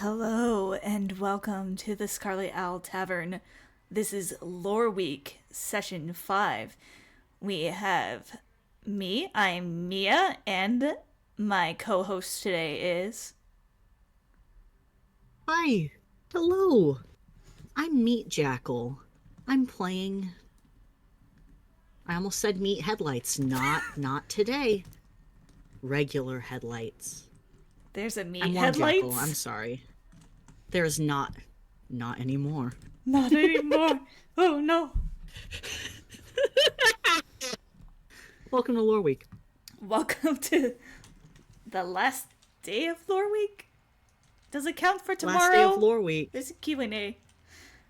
Hello and welcome to the Scarlet Tavern. This is Lore Week, Session 5. We have me, I'm Mia, and my co host today is. Hi. Hello. I'm Meat Jackal. I'm playing. I almost said meat headlights. Not today. Regular headlights. There's a meat I'm War Jackal. I'm headlights. sorry. There's not anymore. Not anymore. Oh no. Welcome to Lore Week. Welcome to the last day of Lore Week. Does it count for tomorrow? Last day of Lore Week. There's a Q&A.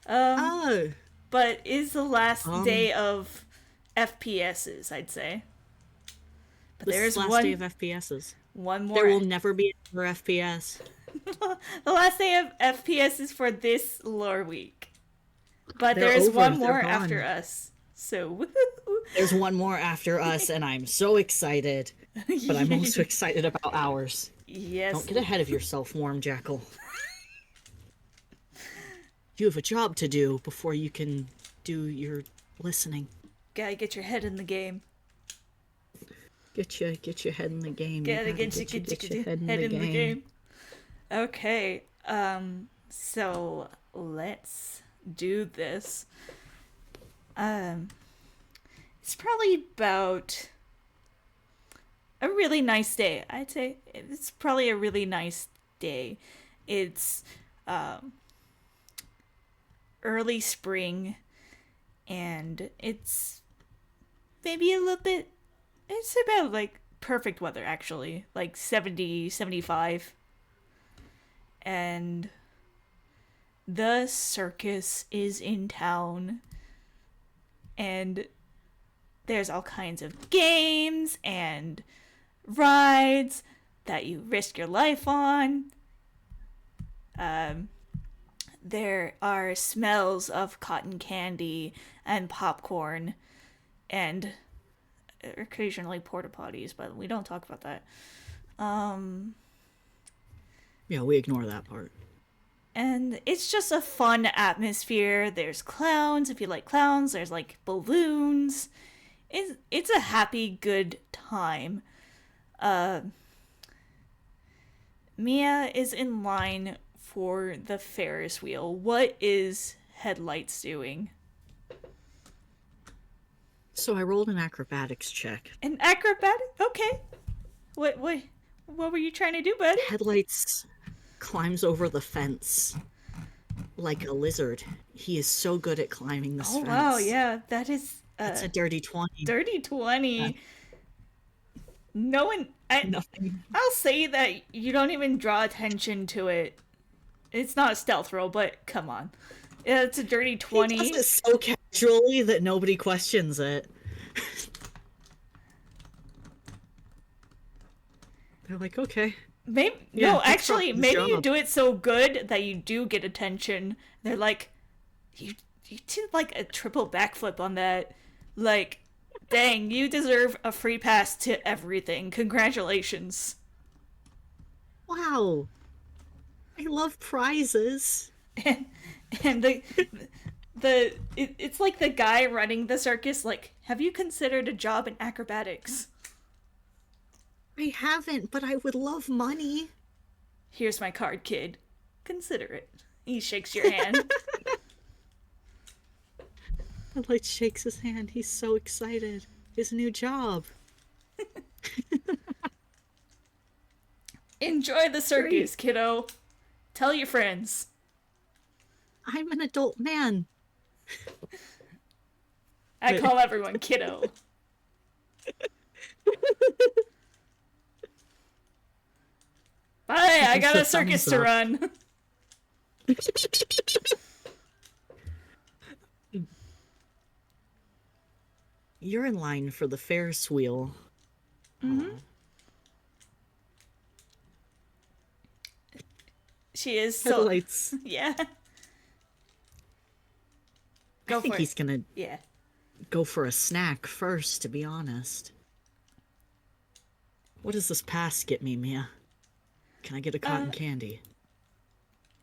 Oh. But is the last day of FPSs, I'd say. But This there's is last day of FPSs. one more. There will never be another FPS. The last day of FPS is for this lore week. But They're there's over. one They're more gone. after us. So woohoo. There's one more after us, and I'm so excited. But I'm also excited about ours. Yes. Don't get ahead of yourself, Warm Jackal. You have a job to do before you can do your listening. Gotta get your head in the game. Get your head in the game. Gotta get your head in the game. Okay. So let's do this. It's probably about a really nice day. I'd say it's probably a really nice day. It's early spring, and it's maybe a little bit. It's about like perfect weather actually, like 70, 75. And the circus is in town, and there's all kinds of games and rides that you risk your life on. There are smells of cotton candy and popcorn and occasionally porta potties, but we don't talk about that. Yeah, we ignore that part. And it's just a fun atmosphere. There's clowns, if you like clowns. There's like balloons. It's a happy, good time. Mia is in line for the Ferris wheel. What is Headlights doing? So I rolled an acrobatics check. An acrobatic? Okay. What were you trying to do, bud? Headlights climbs over the fence like a lizard. He is so good at climbing this fence. Oh wow, yeah, that's a dirty 20. Dirty 20. No one. Nothing. I'll say that you don't even draw attention to it. It's not a stealth roll, but come on. Yeah, it's a dirty 20. He does it so casually that nobody questions it. They're like, okay. Maybe Yeah, no, actually, maybe you job. do it so good that you do get attention. They're like, you did like a triple backflip on that. Like, dang, you deserve a free pass to everything. Congratulations. Wow. I love prizes. And it's like the guy running the circus. Like, have you considered a job in acrobatics? I haven't, but I would love money. Here's my card, kid. Consider it. He shakes your hand. The light shakes his hand. He's so excited. His new job. Enjoy the circus, Great. kiddo. Tell your friends. I'm an adult man. I call everyone kiddo. Bye, I got a circus to run. You're in line for the Ferris wheel. Mm-hmm. She is so... Headlights. Yeah. I think he's gonna Yeah. go for a snack first, to be honest. What does this pass get me, Mia? Can I get a cotton candy?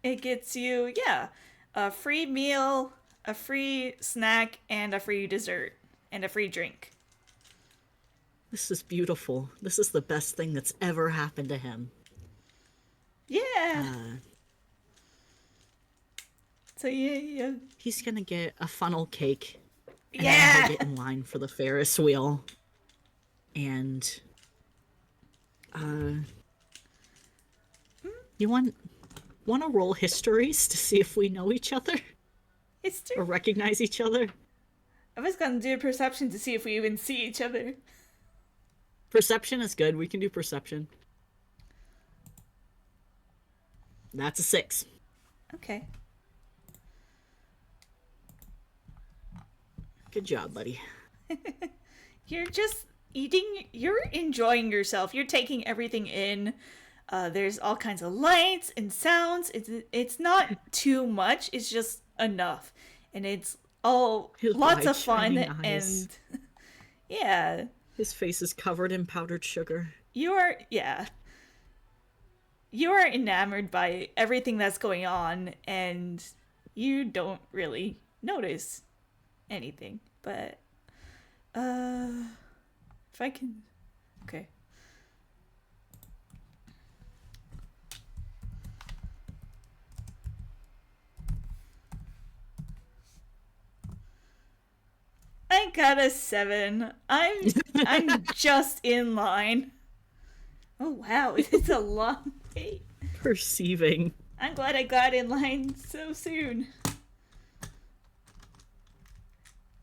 It gets you, yeah, a free meal, a free snack, and a free dessert, and a free drink. This is beautiful. This is the best thing that's ever happened to him. Yeah. Uh, So yeah. he's gonna get a funnel cake, and then Yeah. he'll get in line for the Ferris wheel. And you want to roll histories to see if we know each other It's or true. recognize each other? I was gonna do a perception to see if we even see each other. Perception is good. We can do perception. That's a 6. Okay. Good job, buddy. You're just eating, you're enjoying yourself. You're taking everything in. There's all kinds of lights and sounds. It's not too much. It's just enough. And it's all His lots wide, of fun shining eyes. and yeah. His face is covered in powdered sugar. You are enamored by everything that's going on and you don't really notice anything. But if I can, okay. I got a 7. I'm just in line. Oh wow, it's a long wait. Perceiving. I'm glad I got in line so soon.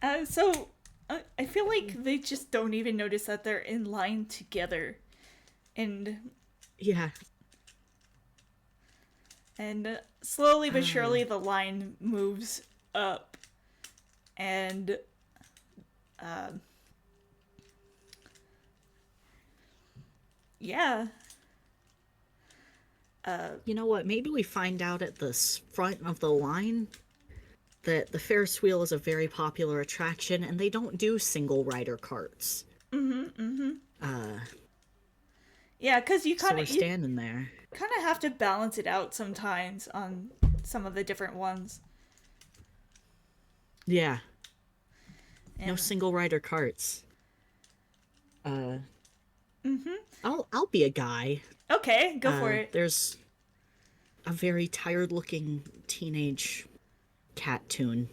I feel like they just don't even notice that they're in line together, and Yeah. slowly but surely the line moves up, and yeah. You know what? Maybe we find out at the front of the line that the Ferris wheel is a very popular attraction and they don't do single rider carts. Yeah, because you So kind we're of standing there. have to balance it out sometimes on some of the different ones. Yeah. No And, single rider carts. I'll be a guy. okay, go for it. There's a very tired looking teenage cat toon.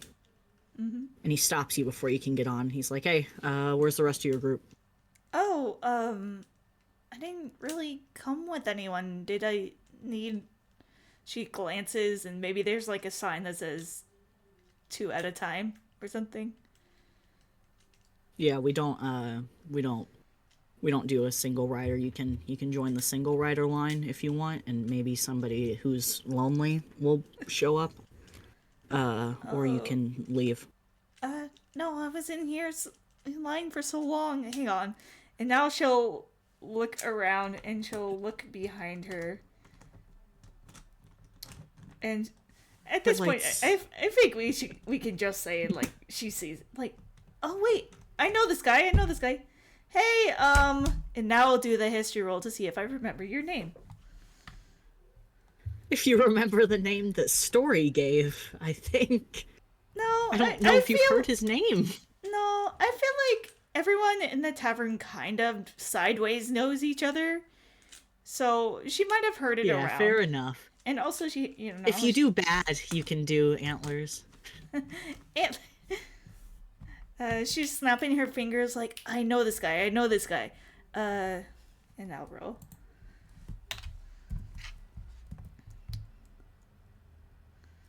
And he stops you before you can get on. He's like, hey, where's the rest of your group? Oh, I didn't really come with anyone. Did I need... She glances and maybe there's like a sign that says 2 at a time or something. Yeah, we don't do a single rider. You can join the single rider line if you want, and maybe somebody who's lonely will show up. Or you can leave. No, I was in here in line for so long. Hang on. And now she'll look around and she'll look behind her. And at this point, Headlights. I think we can just say like she sees like, oh wait, I know this guy. Hey, and now I'll do the history roll to see if I remember your name. If you remember the name that Story gave, I think. No, I don't know if you've heard his name. No, I feel like everyone in the tavern kind of sideways knows each other. So she might have heard it Yeah, around. fair enough. And also she, you know. If you do bad, you can do antlers. And, she's snapping her fingers like, I know this guy. And I'll roll.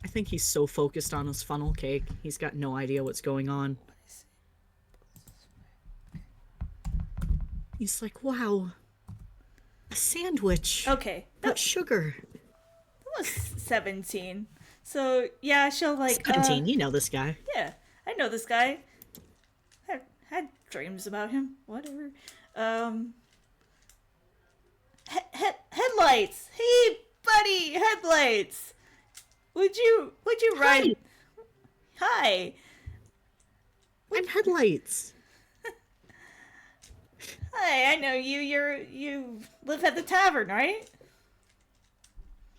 I think he's so focused on his funnel cake, he's got no idea what's going on. He's like, wow, a sandwich. Okay, But sugar. that was 17. So yeah, she'll like 17, you know this guy. yeah, I know this guy. Had dreams about him. Whatever. Headlights. Hey, buddy, headlights. Would you ride? Hi. I'm Headlights. Hi. I know you. You live at the tavern, right?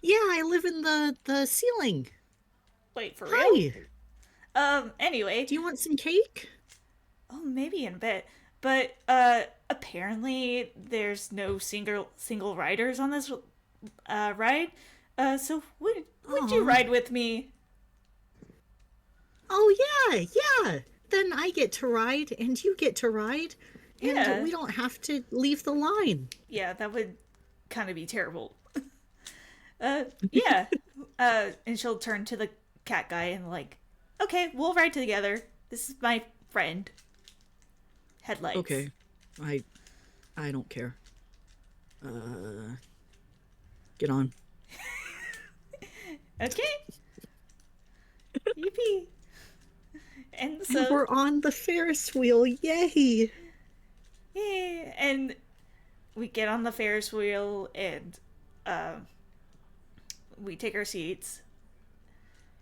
Yeah, I live in the ceiling. Wait, for real? Hi. Anyway. Do you want some cake? Oh, maybe in a bit. But, apparently there's no single riders on this, ride. So would you Oh. ride with me? Oh yeah, yeah. Then I get to ride and you get to ride and Yeah. we don't have to leave the line. Yeah, that would kind of be terrible. Yeah. And she'll turn to the cat guy and like, okay, we'll ride together. This is my friend. Headlights. Okay. I I don't care. Get on. Okay. Yippee. And And so, we're on the Ferris wheel. Yay. yeah, and we get on the Ferris wheel and uh, we take our seats.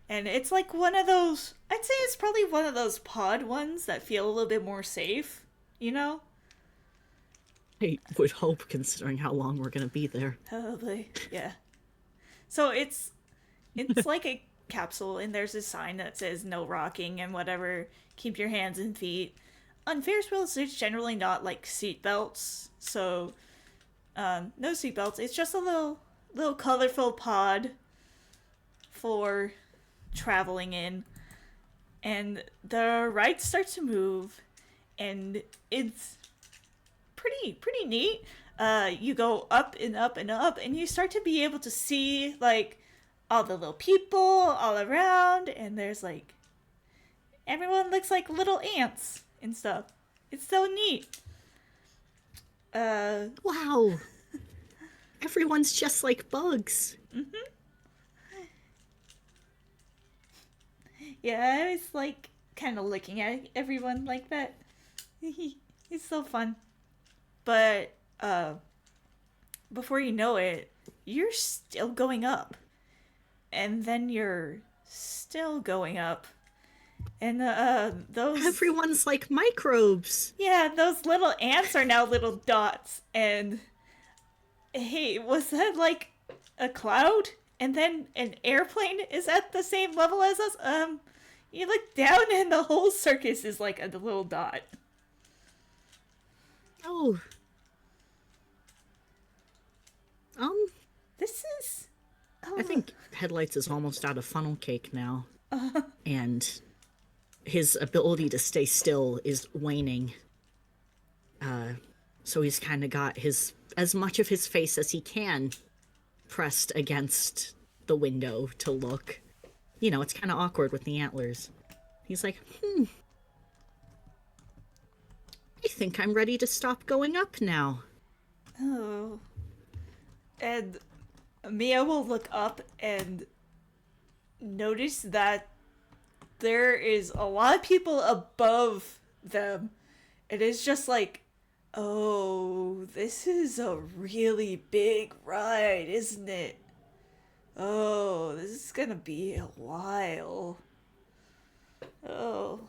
And it's like one of those, I'd say it's probably one of those pod ones that feel a little bit more safe, you know? I would hope considering how long we're going to be there. Probably, yeah. So it's like a capsule, and there's a sign that says no rocking and whatever. Keep your hands and feet. On Ferris wheels, there's generally not like seat belts, so no seat belts. It's just a little colorful pod for traveling in, and the ride starts to move, and it's pretty neat. You go up and up and up, and you start to be able to see like all the little people all around, and there's like everyone looks like little ants and stuff. It's so neat. Uh, Wow. Everyone's just like bugs. yeah, I was like kind of looking at everyone like that. It's so fun. But before you know it, you're still going up. And then you're still going up. And those Everyone's like microbes. yeah, those little ants are now little dots. And hey, was that like a cloud? And then an airplane is at the same level as us? You look down and the whole circus is like a little dot. Oh. This is I think Headlights is almost out of funnel cake now. And his ability to stay still is waning. So he's kind of got as much of his face as he can pressed against the window to look. You know, it's kind of awkward with the antlers. He's like, I think I'm ready to stop going up now. Oh. And Mia will look up and notice that there is a lot of people above them. It is just like, oh, this is a really big ride, isn't it? Oh, this is gonna be a while. Oh.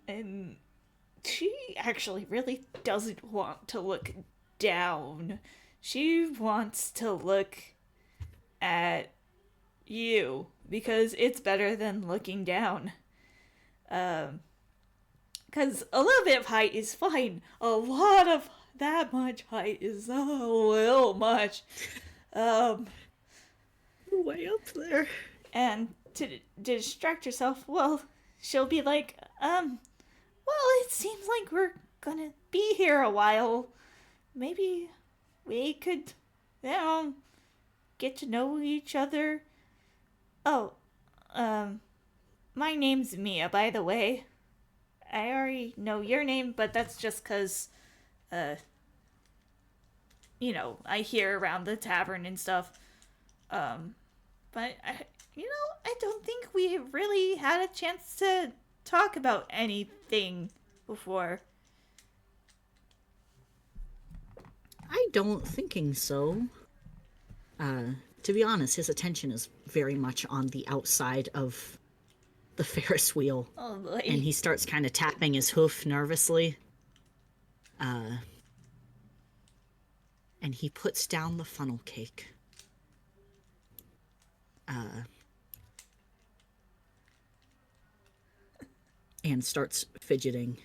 And she actually really doesn't want to look down. She wants to look at you because it's better than looking down. Because a little bit of height is fine. A lot of that much height is a little much. Way up there. And to distract herself, well, she'll be like, well, it seems like we're gonna be here a while. Maybe we could, get to know each other. Oh, my name's Mia, by the way. I already know your name, but that's just because, I hear around the tavern and stuff. But, I don't think we really had a chance to talk about anything before. I don't thinking so. To be honest, his attention is very much on the outside of the Ferris wheel. Oh boy. And he starts kind of tapping his hoof nervously. and he puts down the funnel cake. And starts fidgeting.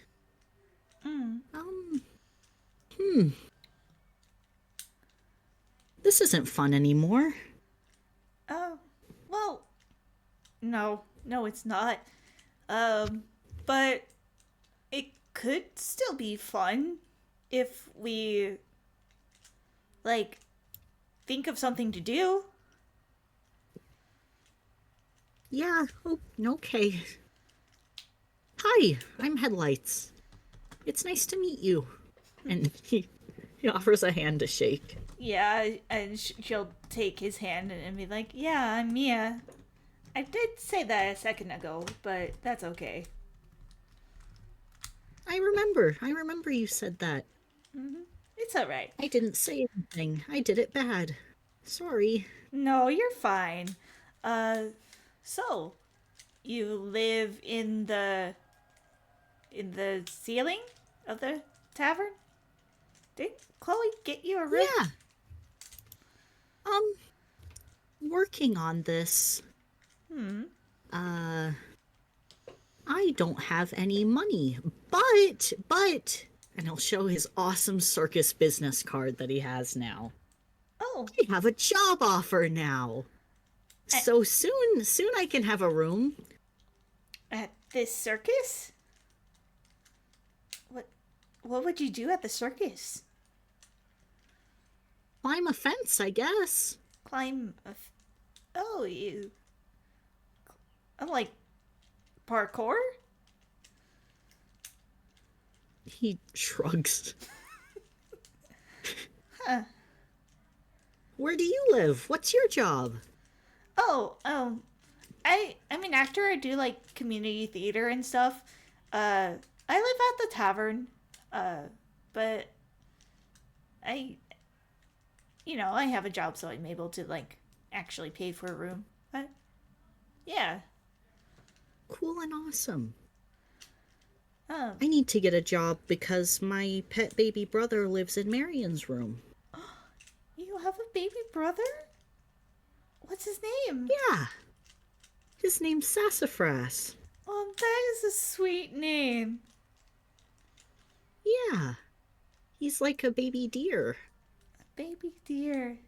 This isn't fun anymore. Oh, well, no, it's not. But it could still be fun if we, like, think of something to do. Yeah, okay. Hi, I'm Headlights. It's nice to meet you. And he offers a hand to shake. Yeah, and she'll take his hand and be like, yeah, I'm Mia. I did say that a second ago, but that's okay. I remember you said that. It's alright. I didn't say anything. I did it bad. Sorry. No, you're fine. Uh, so, you live in the ceiling of the tavern? Did Chloe get you a room? Yeah. Working on this. I don't have any money, but, and he'll show his awesome circus business card that he has now. Oh, I have a job offer now. So soon I can have a room. at this circus? What would you do at the circus? Climb a fence, I guess. Climb oh, you... I'm like, parkour? He shrugs. Huh. Where do you live? What's your job? Oh, I mean, after I do, like, community theater and stuff, I live at the tavern, but I have a job, so I'm able to, like, actually pay for a room. But, yeah. Cool and awesome. Oh, I need to get a job because my pet baby brother lives in Marion's room. you have a baby brother? What's his name? Yeah. His name's Sassafras. Oh, that is a sweet name. Yeah. He's like a baby deer. Baby deer.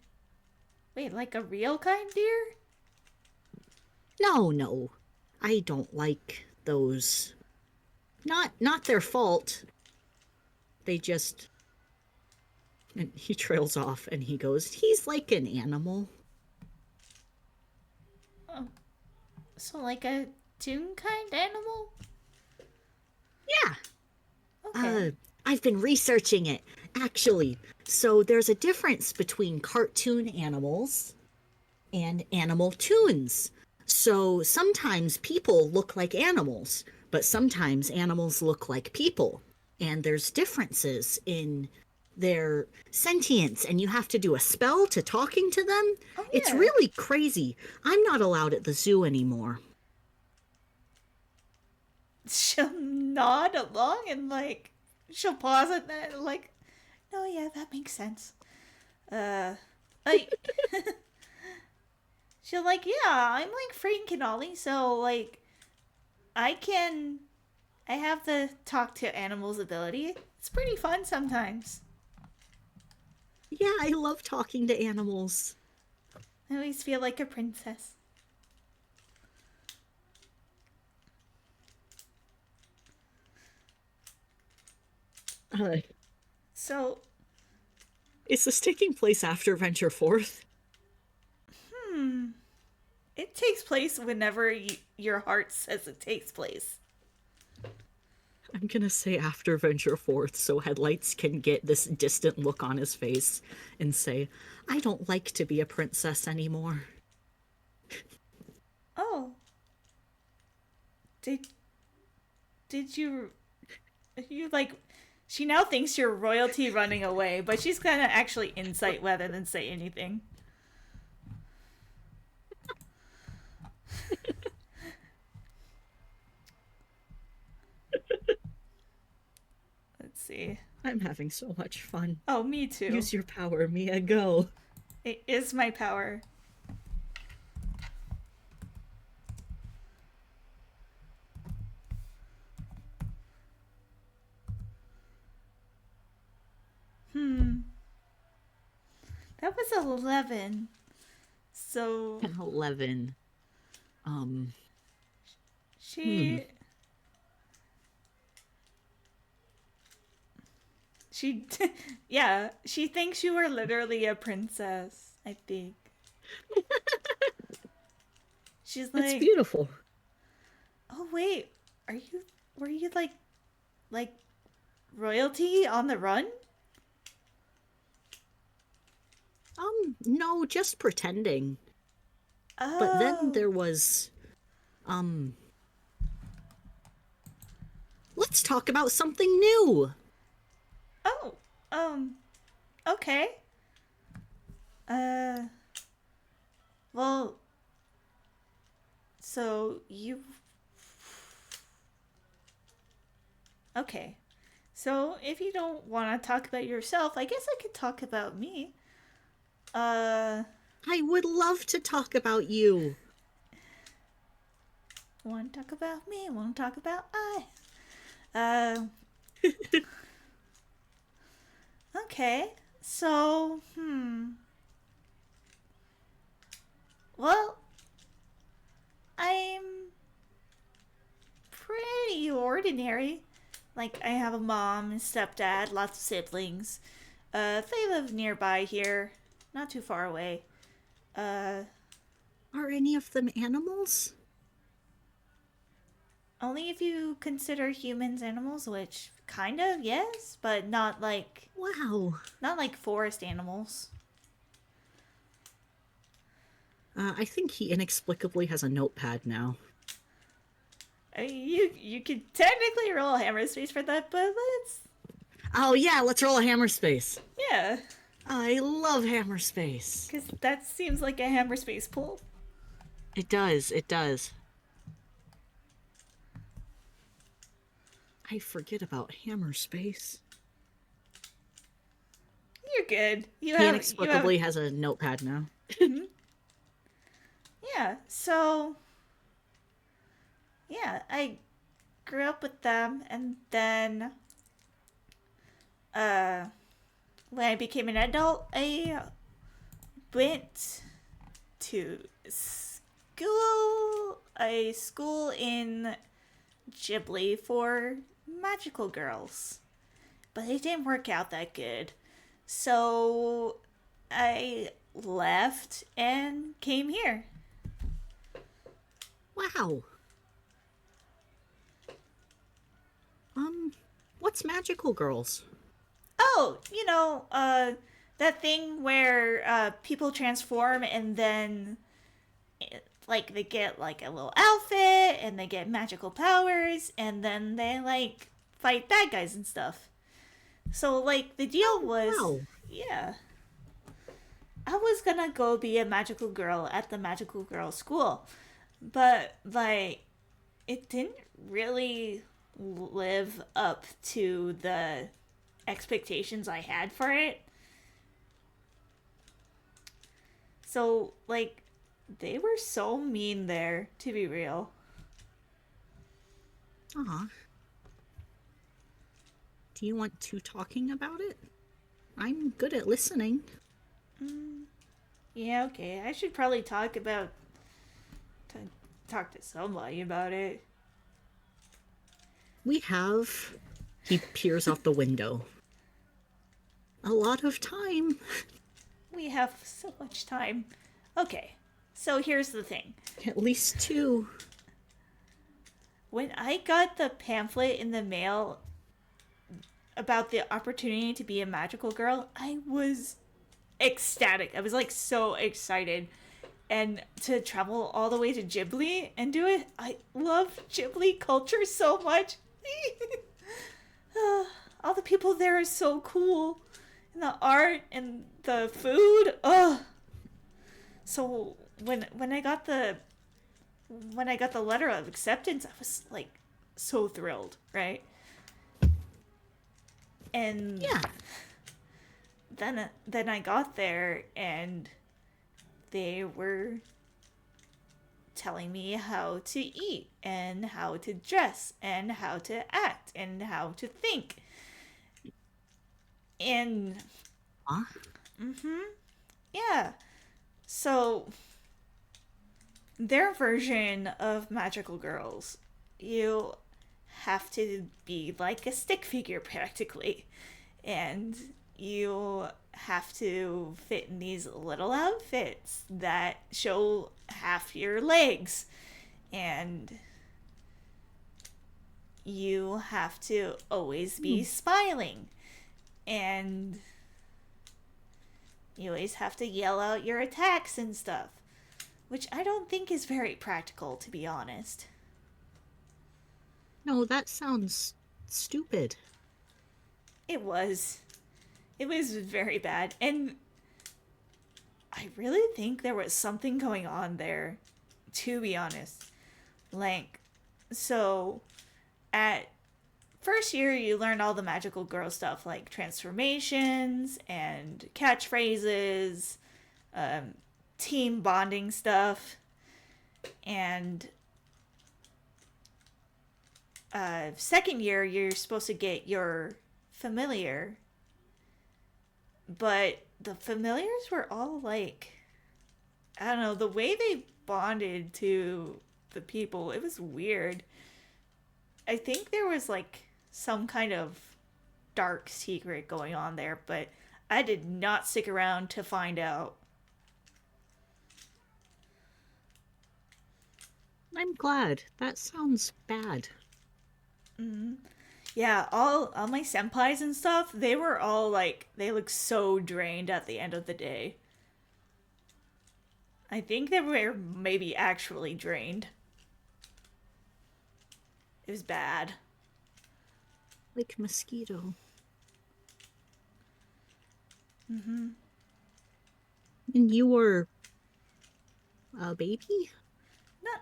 Wait, like a real kind deer? No. I don't like those. Not their fault. They just... And he trails off and he goes, he's like an animal. Oh, so like a toon kind animal? Yeah. Okay. I've been researching it, actually. So there's a difference between cartoon animals and animal toons. So sometimes people look like animals, but sometimes animals look like people. And there's differences in their sentience, and you have to do a spell to talking to them. Oh, It's yeah. really crazy. I'm not allowed at the zoo anymore. She'll nod along and like she'll pause at that like, no, yeah, that makes sense. Like she'll like, yeah, I'm like Frank and Ollie, so like I have the talk to animals ability. It's pretty fun sometimes. Yeah, I love talking to animals. I always feel like a princess. So, Is this taking place after Venture Forth? it takes place whenever your heart says it takes place. I'm gonna say after Venture Forth so Headlights can get this distant look on his face and say, I don't like to be a princess anymore. Oh. Did you like she now thinks you're royalty running away, but she's gonna actually insight rather than say anything. Let's see. I'm having so much fun. Oh, me too. Use your power, Mia, go. It is my power. That was 11. So 11. Um, she she yeah, she thinks you are literally a princess, I think. She's That's like, beautiful. "Oh wait, are you were you like royalty on the run?" No, just pretending. But then Oh. there was, um, let's talk about something new. Oh. Um okay. Uh well, so you okay. So if you don't want to talk about yourself, I guess I could talk about me. Uh, I would love to talk about you. want to talk about me? Want to talk about I? Uh, okay. So, well, I'm pretty ordinary. Like, I have a mom and stepdad, lots of siblings. They live nearby here, not too far away. Uh, Are any of them animals? Only if you consider humans animals, which kind of, yes, but Wow. not like forest animals. I think he inexplicably has a notepad now. I mean, you could technically roll a hammer space for that, but let's Oh yeah, let's roll a hammer space. yeah, I love hammer space. because that seems like a hammer space pull. It does, it does. I forget about hammer space. You're good. He inexplicably has a notepad now. Yeah. So yeah, I grew up with them, and then uh, when I became an adult, I went to a school in Ghibli for magical girls. But it didn't work out that good. So I left and came here. Wow. What's magical girls? Oh, that thing where people transform and then like they get like a little outfit and they get magical powers and then they like fight bad guys and stuff. So like the deal was, Wow. yeah, I was gonna go be a magical girl at the magical girl school, but like it didn't really live up to the expectations I had for it. So like they were so mean there, to be real. Aw. Do you want to talking about it? I'm good at listening. Yeah, okay. I should probably talk to somebody about it. We have. He peers out the window. A lot of time. We have so much time. Okay, so here's the thing. At least 2. When I got the pamphlet in the mail about the opportunity to be a magical girl, I was ecstatic. I was like so excited. And to travel all the way to Ghibli and do it, I love Ghibli culture so much. All the people there are so cool. And the art and the food. Ugh. So when I got the letter of acceptance, I was like so thrilled, right? And Yeah. then I got there and they were telling me how to eat and how to dress and how to act and how to think. And Huh? yeah, so their version of magical girls, you have to be like a stick figure practically. And you have to fit in these little outfits that show half your legs. And you have to always be smiling. And you always have to yell out your attacks and stuff. Which I don't think is very practical, to be honest. No, that sounds stupid. It was. It was very bad. And I really think there was something going on there, to be honest. Like, so at first year, you learn all the magical girl stuff, like transformations and catchphrases, team bonding stuff, and second year, you're supposed to get your familiar, but the familiars were all like, I don't know, the way they bonded to the people, it was weird. I think there was like some kind of dark secret going on there, but I did not stick around to find out. I'm glad. That sounds bad. Yeah, all my senpais and stuff, they were all like, they looked so drained at the end of the day. I think they were maybe actually drained. It was bad. Like mosquito. And you were a baby?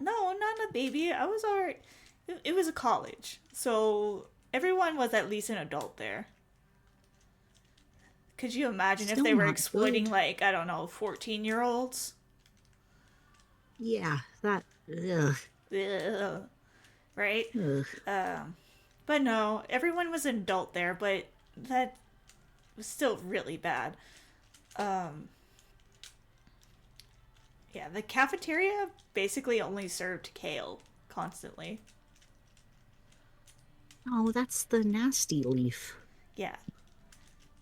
Not a baby. I was alright. It was a college, so everyone was at least an adult there. Could you imagine if Still they were not exploiting, good. like, I don't know, 14-year-olds? Yeah, that. Ugh. Ugh. Right? Ugh. But no, everyone was an adult there, but that was still really bad. Yeah, the cafeteria basically only served kale constantly. Oh, that's the nasty leaf. Yeah,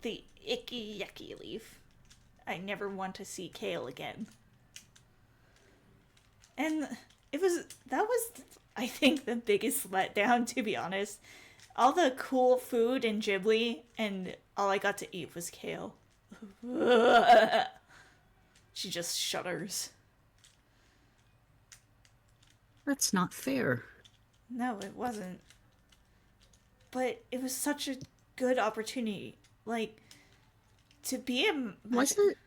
the icky yucky leaf. I never want to see kale again. And that was, I think, the biggest letdown, to be honest. All the cool food in Ghibli, and all I got to eat was kale. She just shudders. That's not fair. No, it wasn't. But it was such a good opportunity. Like, to be a Was it?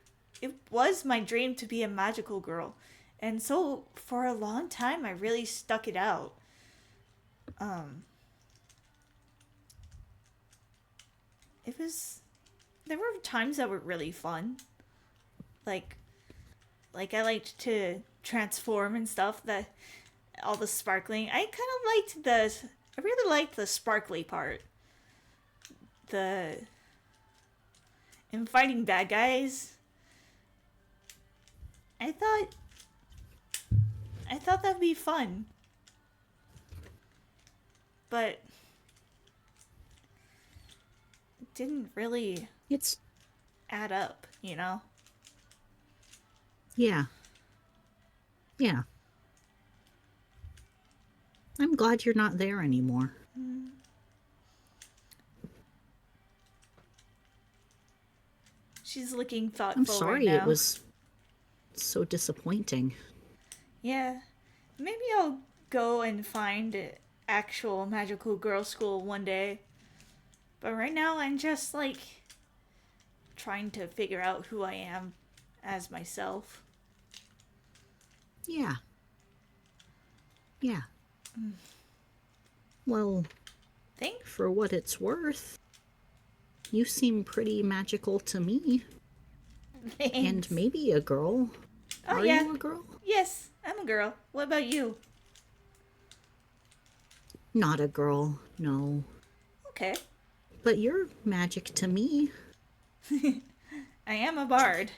it was my dream to be a magical girl. And so for a long time I really stuck it out. It was there were times that were really fun. Like I liked to transform and stuff, that all the sparkling. I really liked the sparkly part. The in fighting bad guys. I thought that'd be fun. But it didn't really It's. add up, you know? Yeah. Yeah. I'm glad you're not there anymore. She's looking thoughtful I'm sorry right now. it was so disappointing. Yeah. Maybe I'll go and find an actual magical girl school one day. But right now I'm just like trying to figure out who I am as myself. Yeah. Yeah. Well, Think for what it's worth, you seem pretty magical to me. And Thanks. maybe a girl. Oh, Are yeah. you a girl? Yes, I'm a girl. What about you? Not a girl, no. Okay. But you're magic to me. I am a bard.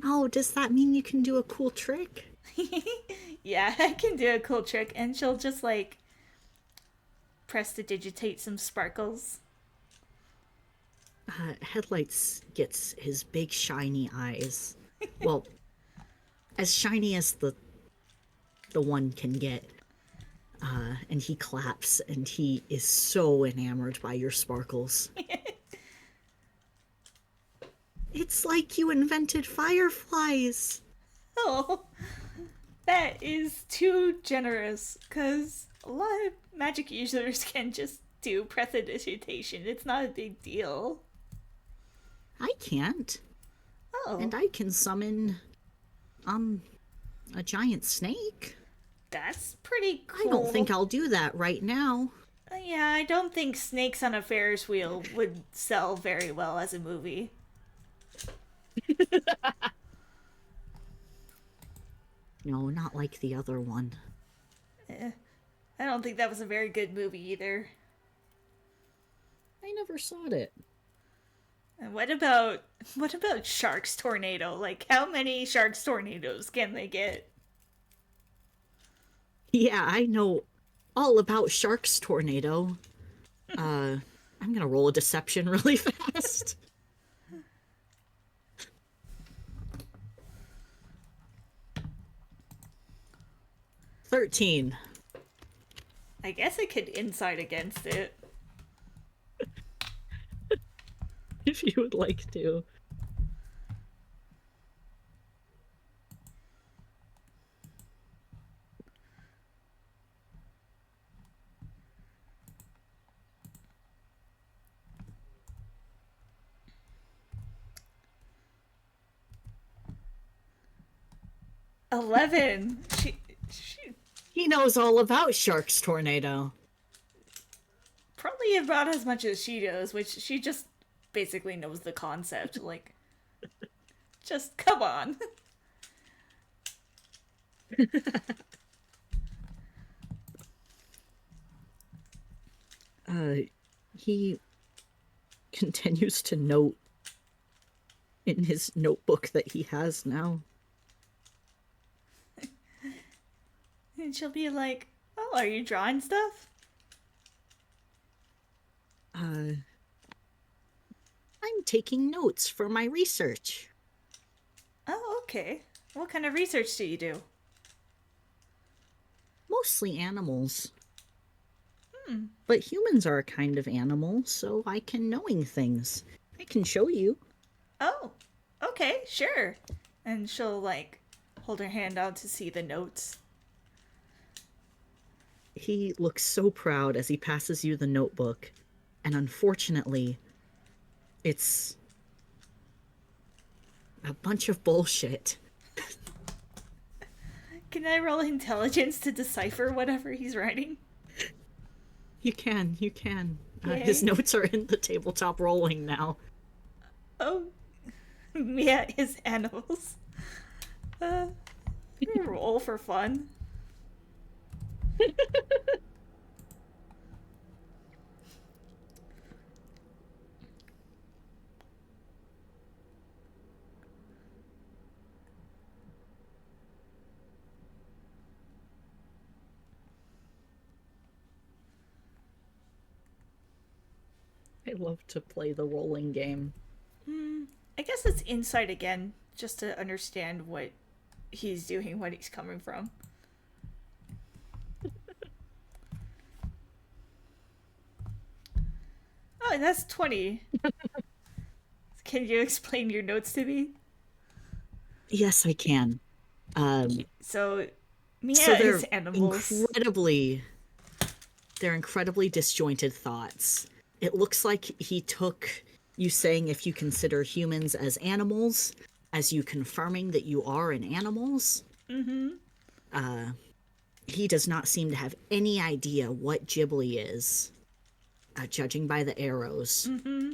Oh, does that mean you can do a cool trick? Yeah, I can do a cool trick, and she'll just like prestidigitate some sparkles. Headlights gets his big shiny eyes. Well, as shiny as the one can get. And he claps, and he is so enamored by your sparkles. It's like you invented fireflies. Oh, that is too generous, because a lot of magic users can just do prestidigitation. It's not a big deal. I can't. Oh, And I can summon, a giant snake. that's pretty I cool. don't think I'll do that right now. Yeah, I don't think Snakes on a Ferris wheel would sell very well as a movie. No, not like the other one. I don't think that was a very good movie either. I never saw it. And what about Shark's Tornado? Like, how many Shark's Tornadoes can they get? Yeah, I know all about Shark's Tornado. I'm gonna roll a deception really fast. 13. I guess I could insight against it. If you would like to. $11. He knows all about Shark's Tornado. Probably about as much as she does, which she just basically knows the concept. Like, just come on. He continues to note in his notebook that he has now. And she'll be like, "Oh, are you drawing stuff?" I'm taking notes for my research. Oh, okay. What kind of research do you do? Mostly animals. But humans are a kind of animal, so I can knowing things. I can show you. Oh, okay, sure. And she'll, like, hold her hand out to see the notes. He looks so proud as he passes you the notebook, and unfortunately, it's a bunch of bullshit. Can I roll intelligence to decipher whatever he's writing? You can. Yay. His notes are in the tabletop rolling now. Oh, Mia is animals. Roll for fun. I love to play the rolling game. I guess it's insight again, just to understand what he's doing, what he's coming from. Oh, that's 20. Can you explain your notes to me? Yes, I can. So, Mia So they're is animals. they're incredibly disjointed thoughts. It looks like he took you saying if you consider humans as animals, as you confirming that you are in animals. He does not seem to have any idea what Ghibli is. judging by the arrows. Mm-hmm.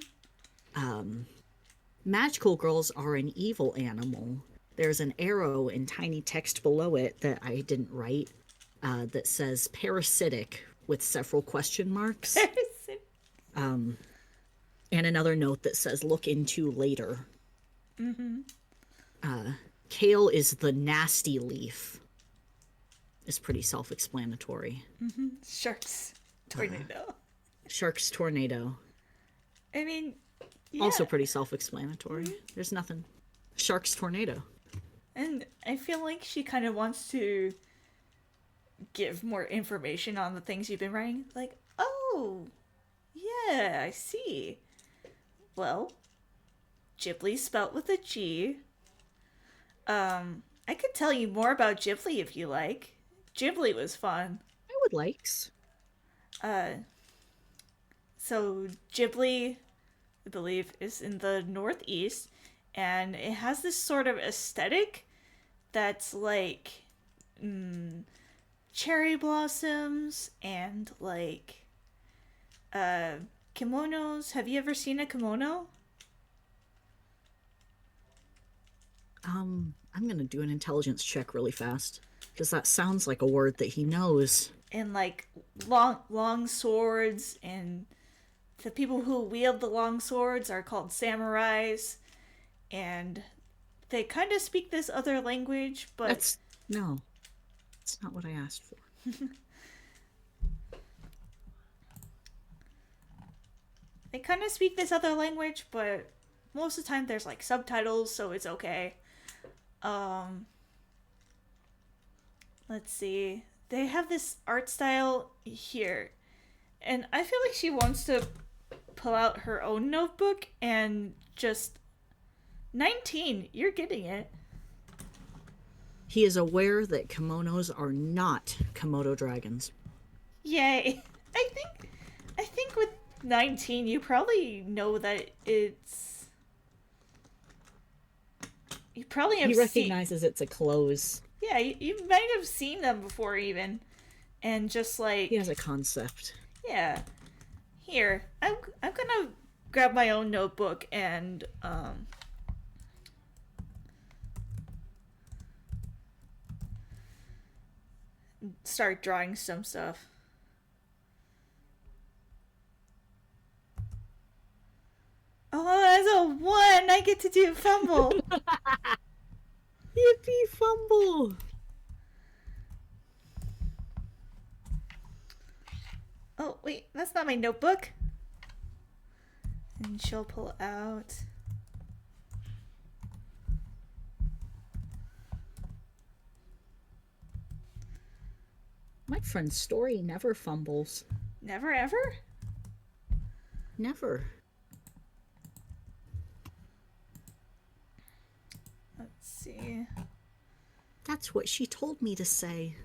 Magical girls are an evil animal. There's an arrow in tiny text below it that I didn't write that says parasitic with several question marks. And another note that says look into later. Mm-hmm. Kale is the nasty leaf. It's pretty self-explanatory. Mm-hmm. Sharks. Tornado. Shark's tornado. I mean, yeah. Also pretty self-explanatory. Mm-hmm. There's nothing. Shark's tornado. And I feel like she kind of wants to give more information on the things you've been writing. Like, oh, yeah, I see. Well, Ghibli spelt with a G. I could tell you more about Ghibli if you like. Ghibli was fun. I would likes. So Ghibli, I believe, is in the Northeast, and it has this sort of aesthetic that's like cherry blossoms and like kimonos. Have you ever seen a kimono? I'm gonna do an intelligence check really fast because that sounds like a word that he knows. And like long swords, and the people who wield the long swords are called samurais, and they kind of speak this other language, but that's not what I asked for. They kind of speak this other language, but most of the time there's like subtitles, so it's okay. Let's see. They have this art style here, and I feel like she wants to pull out her own notebook and just 19. You're getting it. He is aware that kimonos are not Komodo dragons. Yay. I think with 19 you probably know that it's... You probably have He recognizes it's a clothes. Yeah, you might have seen them before even. And just like... He has a concept. Yeah. Here, I'm gonna grab my own notebook and start drawing some stuff. Oh, that's a 1! I get to do fumble! Yippee fumble! Oh, wait, that's not my notebook. And she'll pull out... My friend's story never fumbles. Never ever? Never. Let's see. That's what she told me to say.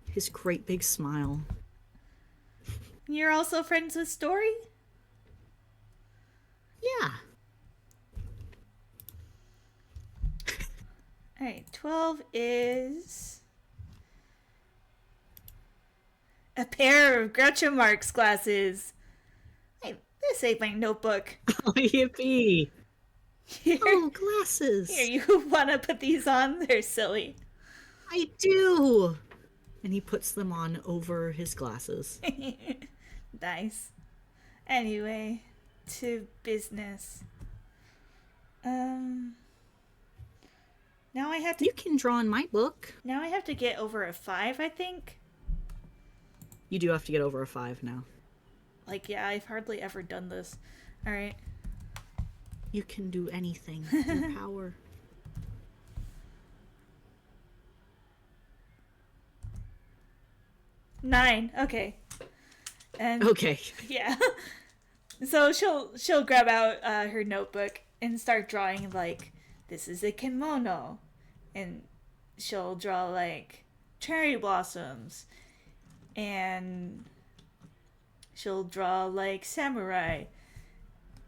His great big smile. You're also friends with Story? Yeah. Alright, 12 is... a pair of Groucho Marx glasses. Hey, this ain't my notebook. Oh, yippee. Here, oh, glasses. Here, you want to put these on? They're silly. I do. And he puts them on over his glasses. Nice. Anyway, to business. Now I have to... You can draw in my book. Now I have to get over a 5, I think. You do have to get over a 5 now. Like, yeah, I've hardly ever done this. Alright. You can do anything. Your power. Nine. Okay. And okay. Yeah. So she'll grab out her notebook and start drawing, like, this is a kimono. And she'll draw, like, cherry blossoms. And she'll draw, like, samurai.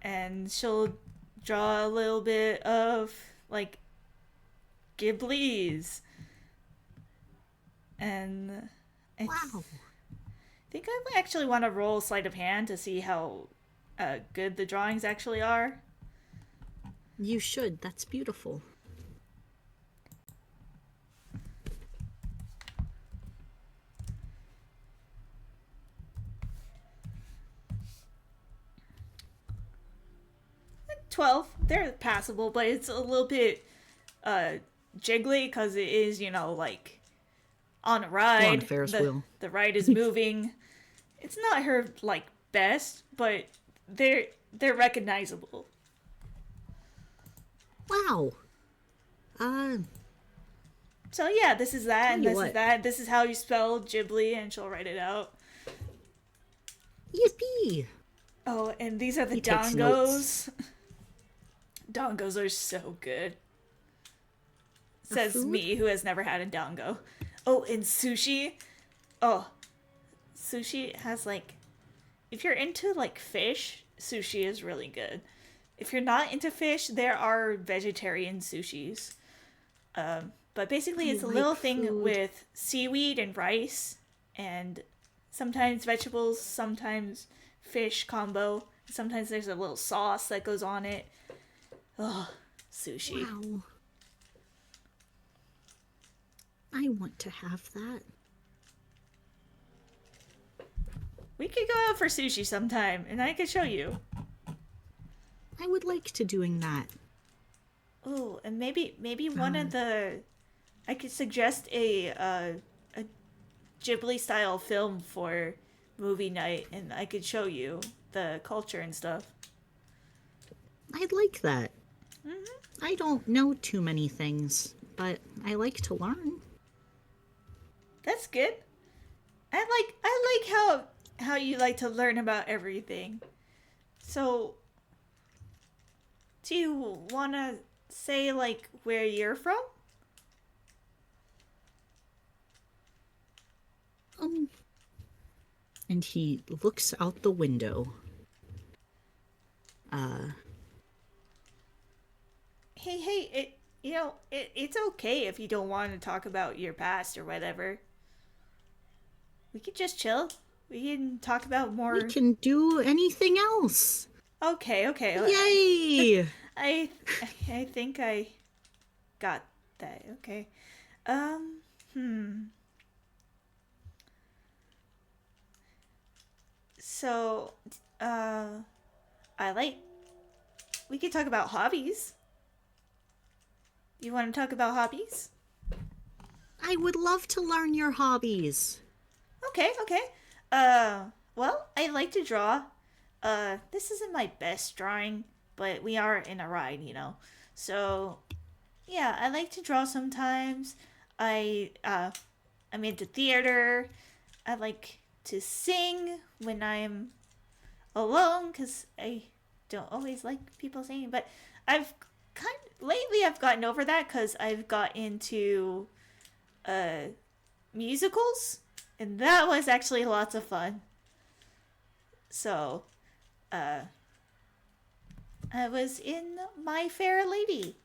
And she'll draw a little bit of, like, Ghibli's. And wow. think I actually want to roll sleight of hand to see how good the drawings actually are. You should. That's beautiful. Like 12. They're passable, but it's a little bit jiggly because it is, like on a ride. On a Ferris wheel. The ride is moving. It's not her like best, but they're recognizable. Wow. So yeah, this is that, and this what. is that. This is how you spell Ghibli, and she'll write it out. Yippee! Oh, and these are the He takes dongos. notes. Dongos are so good. Says food? me, who has never had a dongo. Oh, and sushi. Oh, sushi has like, if you're into like fish, sushi is really good. If you're not into fish, there are vegetarian sushis. But basically, it's a like little thing food. with seaweed and rice, and sometimes vegetables, sometimes fish combo. Sometimes there's a little sauce that goes on it. Oh, sushi. Wow. I want to have that. We could go out for sushi sometime, and I could show you. I would like to doing that. Oh, and maybe one of the, I could suggest a Ghibli style film for movie night, and I could show you the culture and stuff. I'd like that. I don't know too many things, but I like to learn. That's good. I like how you like to learn about everything. So, do you want to say like where you're from? And he looks out the window. Hey, it's okay if you don't want to talk about your past or whatever. We could just chill. We can talk about more. We can do anything else. Okay. Yay! I think I got that. Okay. So, we could talk about hobbies. You want to talk about hobbies? I would love to learn your hobbies. Okay. Well, I like to draw. This isn't my best drawing, but we are in a ride, So, yeah, I like to draw sometimes. I'm into theater. I like to sing when I'm alone, because I don't always like people singing, but lately I've gotten over that because I've got into musicals, and that was actually lots of fun. So, I was in My Fair Lady,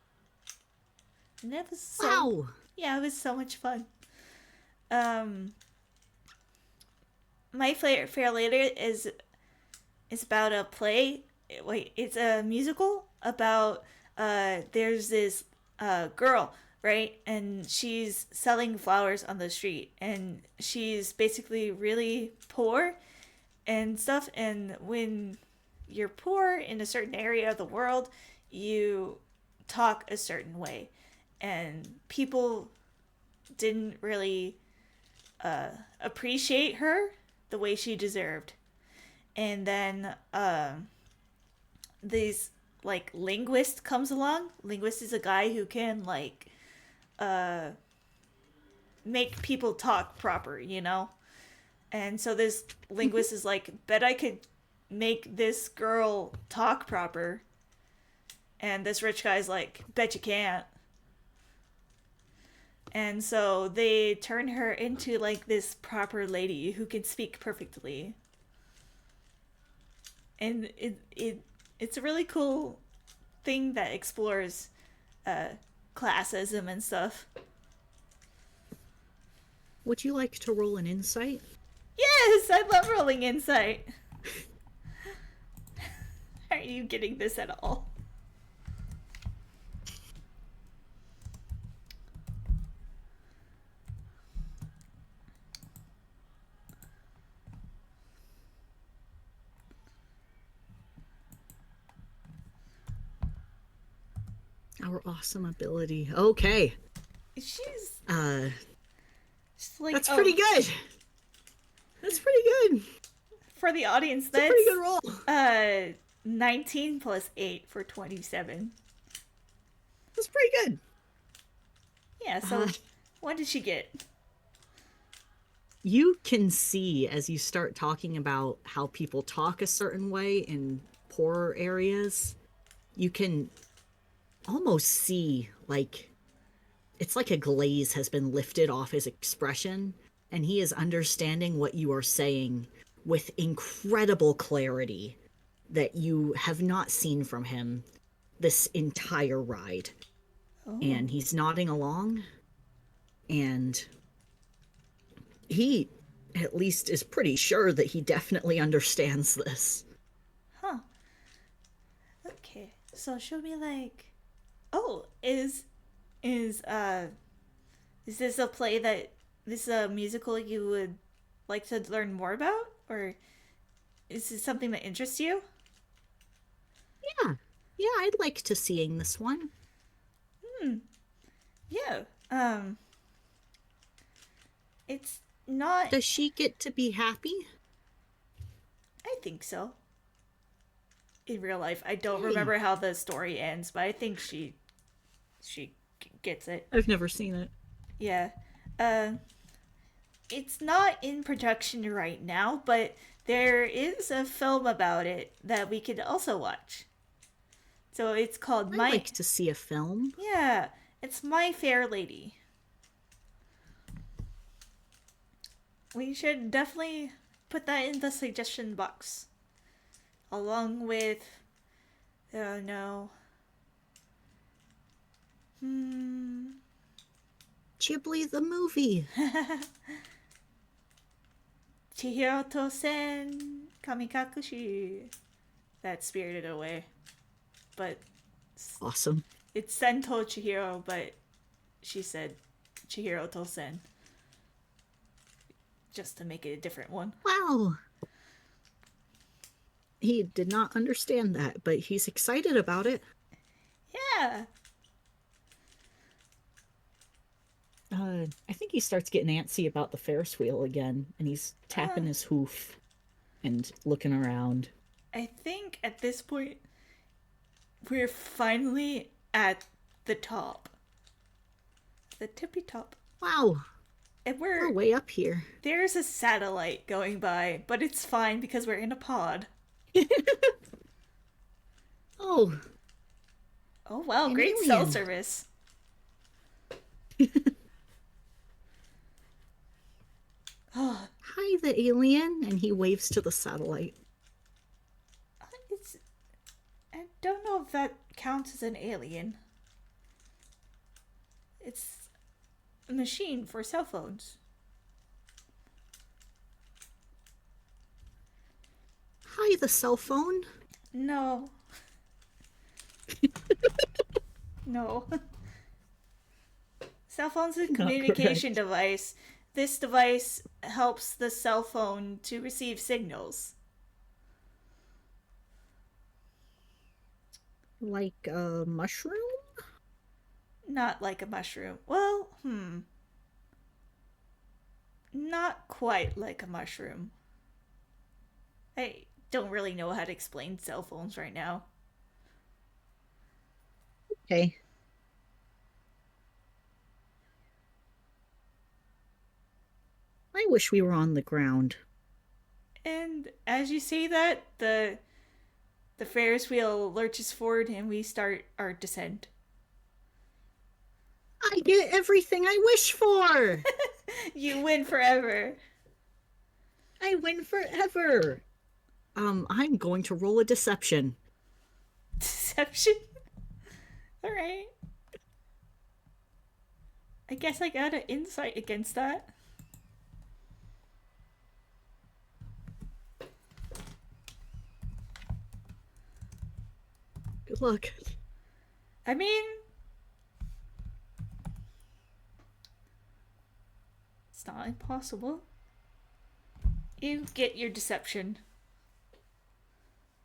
and it was Wow! yeah, it was so much fun. My Fair Lady is about a play. Wait, it's a musical about there's this girl, right? And she's selling flowers on the street, and she's basically really poor and stuff. And when you're poor in a certain area of the world, you talk a certain way, and people didn't really appreciate her the way she deserved. And then these like linguist comes along. Linguist is a guy who can like make people talk proper, And so this linguist is like, bet I could make this girl talk proper. And this rich guy's like, bet you can't. And so they turn her into like this proper lady who can speak perfectly. And it's a really cool thing that explores classism and stuff. Would you like to roll an insight? Yes, I love rolling insight. Are you getting this at all? Our awesome ability. Okay. She's Uh, like, that's pretty good. That's pretty good. For the audience, That's a pretty good roll. 19 plus 8 for 27. That's pretty good. Yeah, so what did she get? You can see as you start talking about how people talk a certain way in poorer areas, you can almost see like it's like a glaze has been lifted off his expression, and he is understanding what you are saying with incredible clarity that you have not seen from him this entire ride. Oh. And he's nodding along, and he at least is pretty sure that he definitely understands this. Huh. Okay. So she'll be like, "Oh, is this a play that this is a musical you would like to learn more about, or is this something that interests you?" Yeah. Yeah, I'd like to seeing this one. Yeah. It's not. Does she get to be happy? I think so. In real life, I don't Hey. remember how the story ends, but I think she gets it. I've never seen it. Yeah. It's not in production right now, but there is a film about it that we could also watch. So it's called I'd like to see a film. Yeah, it's My Fair Lady. We should definitely put that in the suggestion box. Along with oh no. Ghibli the movie. Chihiro Tosen Kamikakushi. That's Spirited Away. But Awesome. it's Sento Chihiro, but she said Chihiro Tosen. Just to make it a different one. Wow. He did not understand that, but he's excited about it. Yeah. I think he starts getting antsy about the Ferris wheel again, and he's tapping his hoof and looking around. I think at this point, we're finally at the top. The tippy top. Wow. And We're way up here. there's a satellite going by, but it's fine because we're in a pod. Oh. Oh wow, An great alien. cell service. Oh, Hi, the alien, and he waves to the satellite. I don't know if that counts as an alien. It's a machine for cell phones. Hi, the cell phone. No. No. Cell phone's a communication device. This device helps the cell phone to receive signals. Like a mushroom? Not like a mushroom. Well, not quite like a mushroom. I don't really know how to explain cell phones right now. Okay. I wish we were on the ground. And as you say that, the Ferris wheel lurches forward and we start our descent. I get everything I wish for! You win forever. I win forever! I'm going to roll a deception. Deception? Alright. I guess I got an insight against that. Look. I mean, it's not impossible. You get your deception.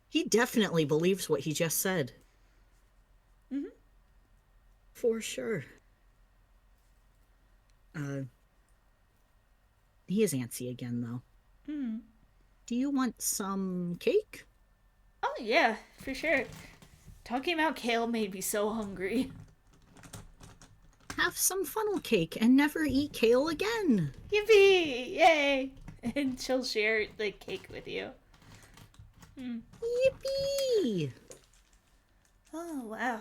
He definitely believes what he just said. Mm-hmm. For sure. He is antsy again, though. Mm. Do you want some cake? Oh, yeah, for sure. Talking about kale made me so hungry. Have some funnel cake and never eat kale again. Yippee! Yay! And she'll share the cake with you. Mm. Yippee! Oh, wow.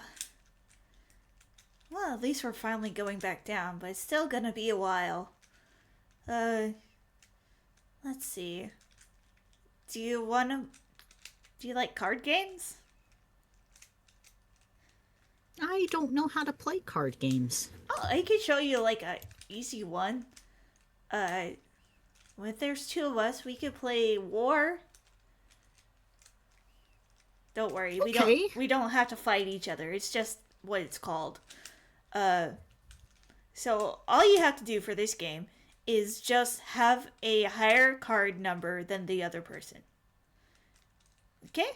Well, at least we're finally going back down, but it's still gonna be a while. Let's see. Do you like card games? I don't know how to play card games. Oh, I could show you like a easy one. If there's two of us, we could play War. Don't worry, Okay. we don't have to fight each other. It's just what it's called. So all you have to do for this game is just have a higher card number than the other person. Okay?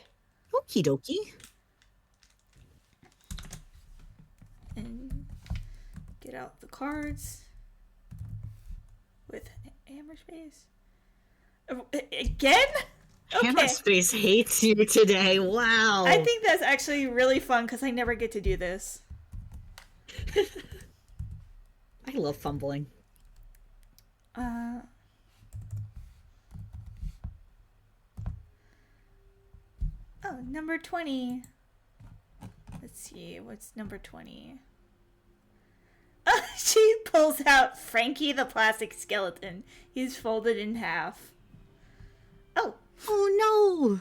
Okie dokie. And get out the cards with hammer space. Again? Hammer Space hates you today. Wow. I think that's actually really fun because I never get to do this. I love fumbling. Oh, number 20. Let's see, what's number 20? She pulls out Frankie the plastic skeleton. He's folded in half. Oh. Oh no!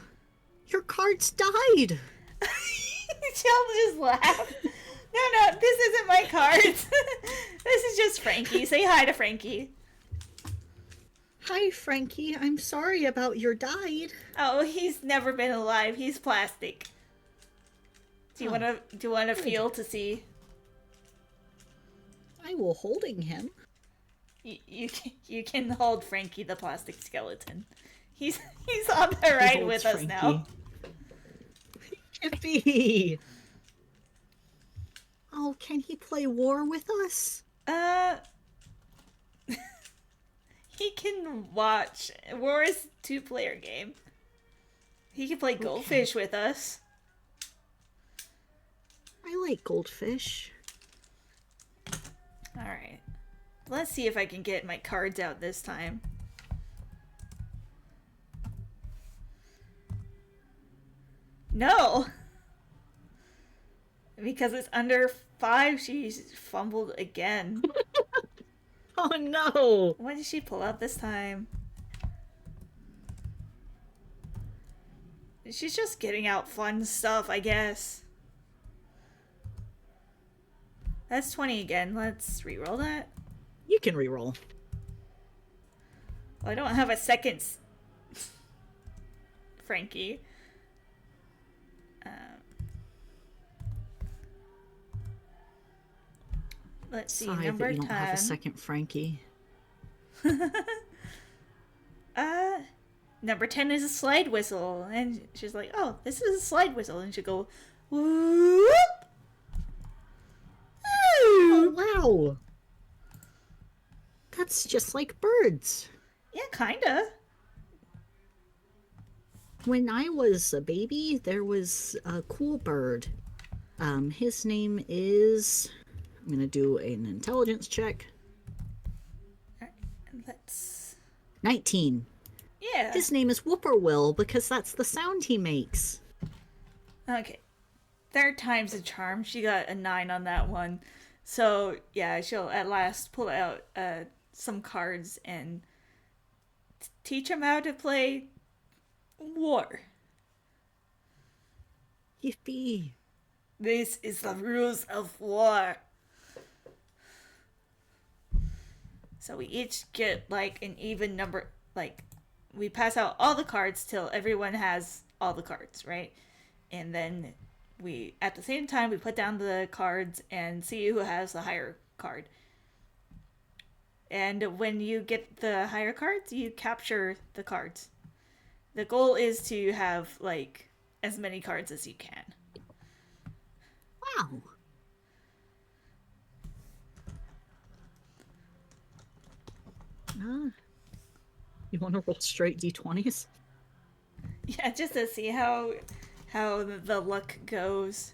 Your cards died! She'll just laugh. No, this isn't my cards. This is just Frankie. Say hi to Frankie. Hi, Frankie. I'm sorry about your died. Oh, he's never been alive. He's plastic. Do you want to feel to see? I will holding him. You can hold Frankie the plastic skeleton. He's on the ride with us Frankie. now. Yippee! Oh, can he play War with us? He can watch. War is 2-player game. He can play Goldfish with us. I like Goldfish. Alright. Let's see if I can get my cards out this time. No! Because it's under 5, she's fumbled again. Oh no! What did she pull out this time? She's just getting out fun stuff, I guess. That's 20 again. Let's reroll that. You can reroll. Well, I don't have a second Frankie. Let's see, Sorry number that you 10. don't have a second Frankie. Number 10 is a slide whistle. And she's like, oh, this is a slide whistle. And she'll go, whoop! Oh, wow! That's just like birds. Yeah, kinda. When I was a baby, there was a cool bird. His name is... I'm gonna do an intelligence check. Alright, let's... 19. Yeah. His name is Whippoorwill because that's the sound he makes. Okay. Third time's a charm. She got a 9 on that one. So, yeah, she'll at last pull out some cards and teach him how to play War. Yippee. This is the rules of War. So we each get like an even number, like we pass out all the cards till everyone has all the cards, right? And then we at the same time we put down the cards and see who has the higher card. And when you get the higher cards, you capture the cards. The goal is to have like as many cards as you can. Wow. You want to roll straight d20s? Yeah, just to see how the luck goes.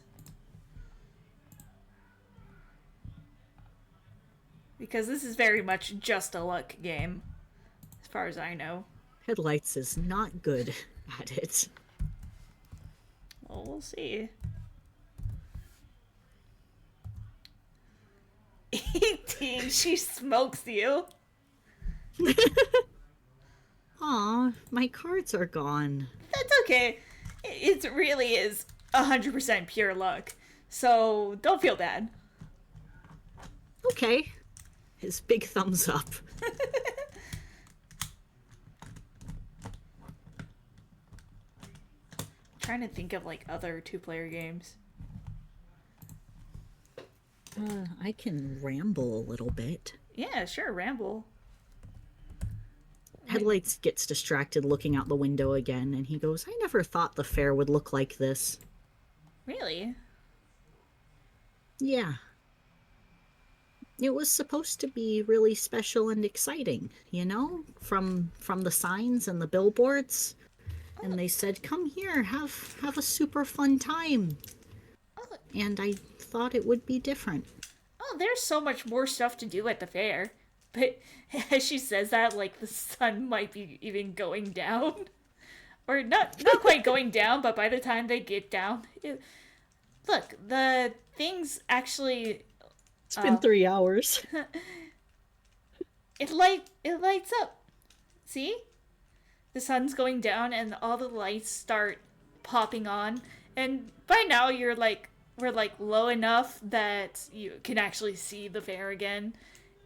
Because this is very much just a luck game, as far as I know. Headlights is not good at it. Well, we'll see. 18, she smokes you. Aw, my cards are gone. That's okay. It really is 100% pure luck. So don't feel bad. Okay. His big thumbs up. Trying to think of like other two-player games. I can ramble a little bit. Yeah, sure, ramble. Headlights gets distracted looking out the window again, and he goes, I never thought the fair would look like this. Really? Yeah. It was supposed to be really special and exciting, you know? From the signs and the billboards. And they said, come here, have a super fun time. Oh, And I thought it would be different. oh, there's so much more stuff to do at the fair. But as she says that, like the sun might be even going down. Or not quite going down, but by the time they get down, look, the things actually It's been 3 hours. it lights up. See? The sun's going down and all the lights start popping on. And by now we're like low enough that you can actually see the fair again.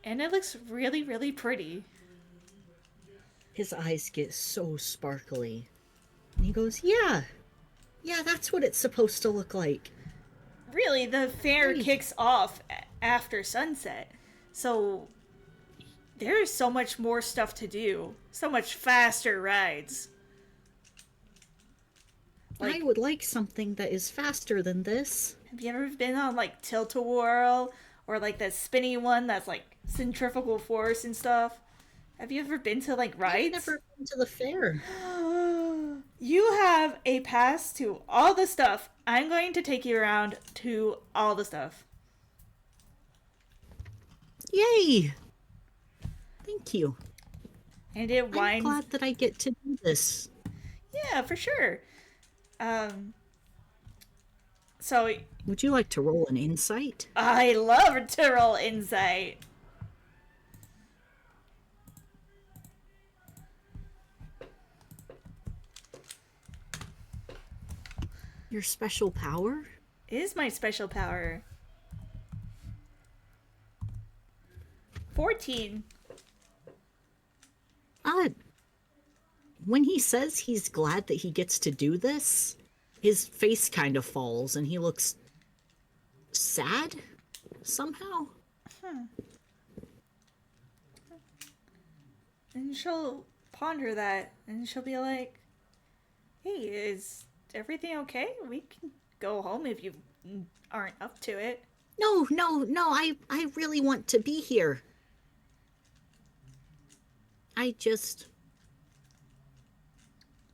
And it looks really, really pretty. His eyes get so sparkly. And he goes, yeah, that's what it's supposed to look like. Really, the fair Hey. kicks off after sunset. So there's so much more stuff to do. So much faster rides. I would like something that is faster than this. Have you ever been on like Tilt-A-Whirl or like that spinny one that's like centrifugal force and stuff? Have you ever been to like I've rides? never been to the fair. You have a pass to all the stuff. I'm going to take you around to all the stuff. Yay! Thank you. And it I'm winds. glad that I get to do this. Yeah, for sure. So Would you like to roll an insight? I love to roll insight. Your special power? It is my special power. 14. When he says he's glad that he gets to do this, his face kind of falls and he looks sad somehow. And she'll ponder that and she'll be like, hey, is everything okay? We can go home if you aren't up to it. No, I really want to be here.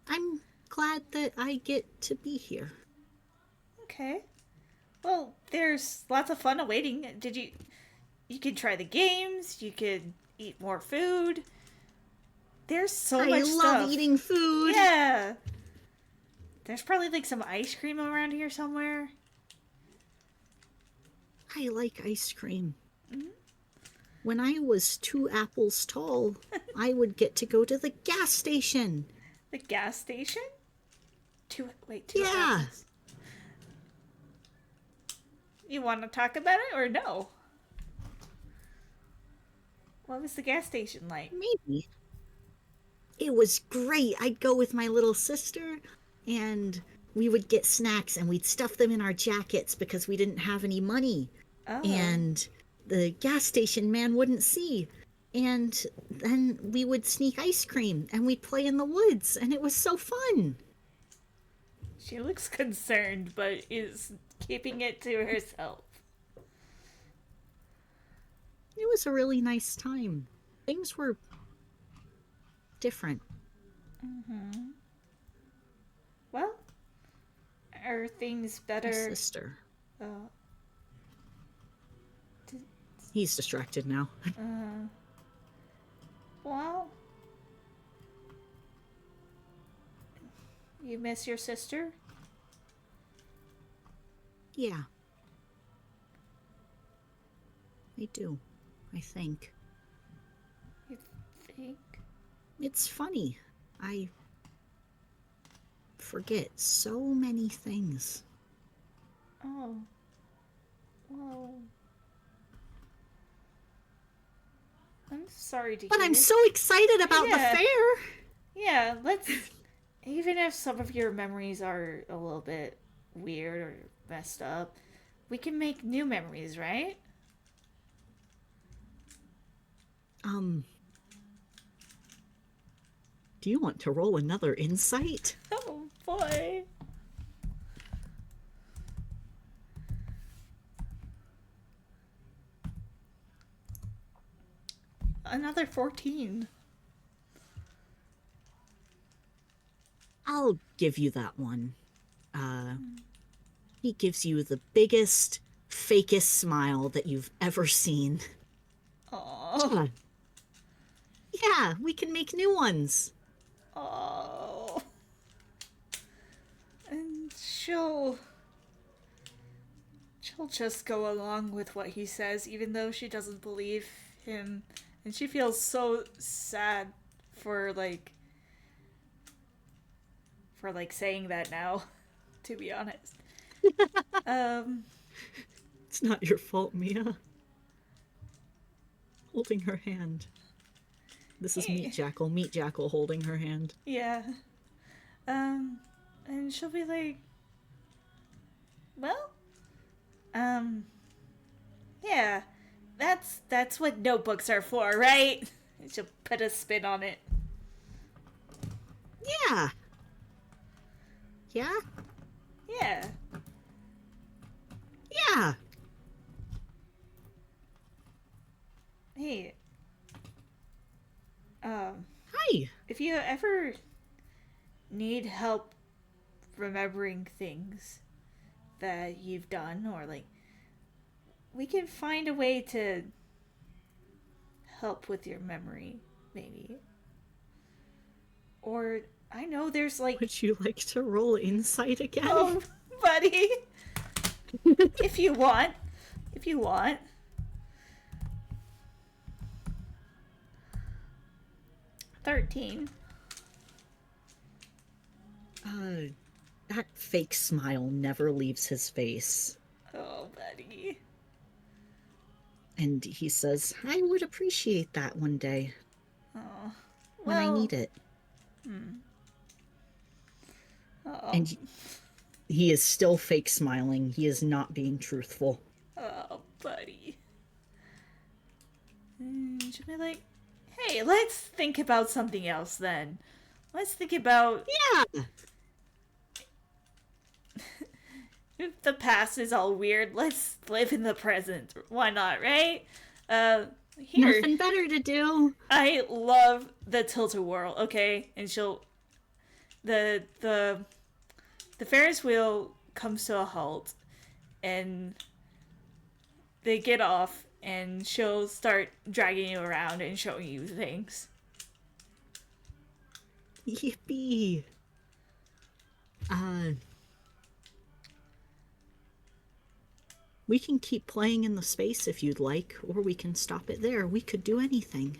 I'm glad that I get to be here. Okay. Well, there's lots of fun awaiting. You could try the games, you could eat more food. There's so much stuff. I love eating food. Yeah. There's probably like some ice cream around here somewhere. I like ice cream. When I was 2 apples tall, I would get to go to the gas station. The gas station? Two Yeah. apples. You want to talk about it or no? What was the gas station like? Maybe. It was great. I'd go with my little sister, and we would get snacks and we'd stuff them in our jackets because we didn't have any money. Oh. And the gas station man wouldn't see. And then we would sneak ice cream and we'd play in the woods, and it was so fun. She looks concerned, but is keeping it to herself. It was a really nice time. Things were different. Well, are things My better? sister. Uh, He's distracted now. well, you miss your sister? Yeah. I do, I think. You think? It's funny. I forget so many things. Oh. Well. I'm sorry to But hear. I'm so excited about Yeah. the fair. Yeah, let's. Even if some of your memories are a little bit weird or messed up, we can make new memories, right? Do you want to roll another insight? Oh boy. Another 14. I'll give you that one. He gives you the biggest, fakest smile that you've ever seen. Oh. Yeah, we can make new ones. Oh. And she'll just go along with what he says, even though she doesn't believe him. And she feels so sad for saying that now, to be honest. It's not your fault, Mia. Holding her hand. This is Meat Jackal holding her hand. Yeah. And she'll be like, well, yeah, that's what notebooks are for, right? And she'll put a spin on it. Yeah. Yeah? Yeah. Yeah. Hey, Hi. if you ever need help remembering things that you've done, or we can find a way to help with your memory, maybe. Or I know there's Would you like to roll insight again? oh, buddy, if you want. 13. That fake smile never leaves his face. Oh, buddy. And he says, I would appreciate that one day. Oh, when I need it. Oh. And he is still fake smiling. He is not being truthful. Oh, buddy. She'll be like, hey, let's think about something else then. Let's think about Yeah. if the past is all weird, let's live in the present. Why not, right? Here. Nothing better to do. I love the tilt-a-whirl, okay? And the Ferris wheel comes to a halt, and they get off, and she'll start dragging you around and showing you things. Yippee. We can keep playing in the space if you'd like, or we can stop it there. We could do anything.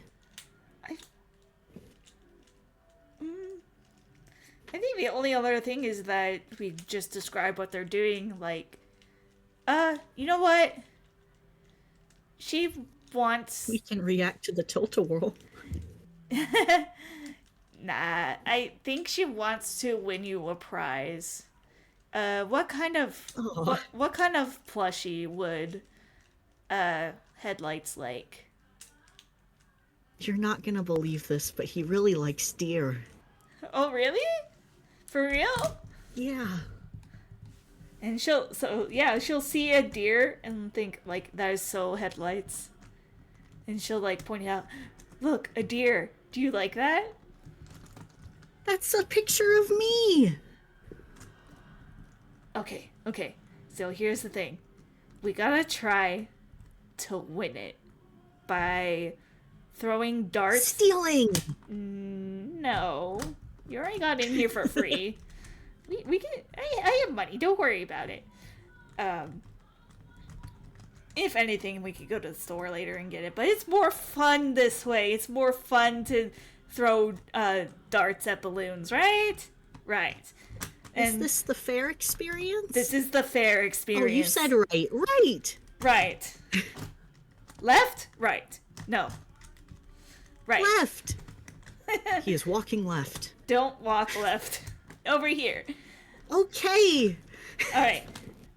I think the only other thing is that we just describe what they're doing, you know what? She wants... We can react to the tilt-a-whirl. Nah, I think she wants to win you a prize. What kind of Oh, what kind of plushie would headlights like? you're not gonna believe this, but he really likes deer. Oh, really? For real? Yeah. And she'll see a deer and think like that is so headlights. And she'll like point out, "Look, a deer. Do you like that?" That's a picture of me. Okay, okay. So here's the thing. We gotta try to win it by throwing darts. Stealing. No. You already got in here for free. we can I have money, don't worry about it. If anything, we could go to the store later and get it, but it's more fun this way. It's more fun to throw darts at balloons, right? Right. Is this the fair experience? This is the fair experience. Oh, you said right. Right. Right. Left? Right. No. Right. Left. He is walking left. Don't walk left. Over here. Okay. Alright.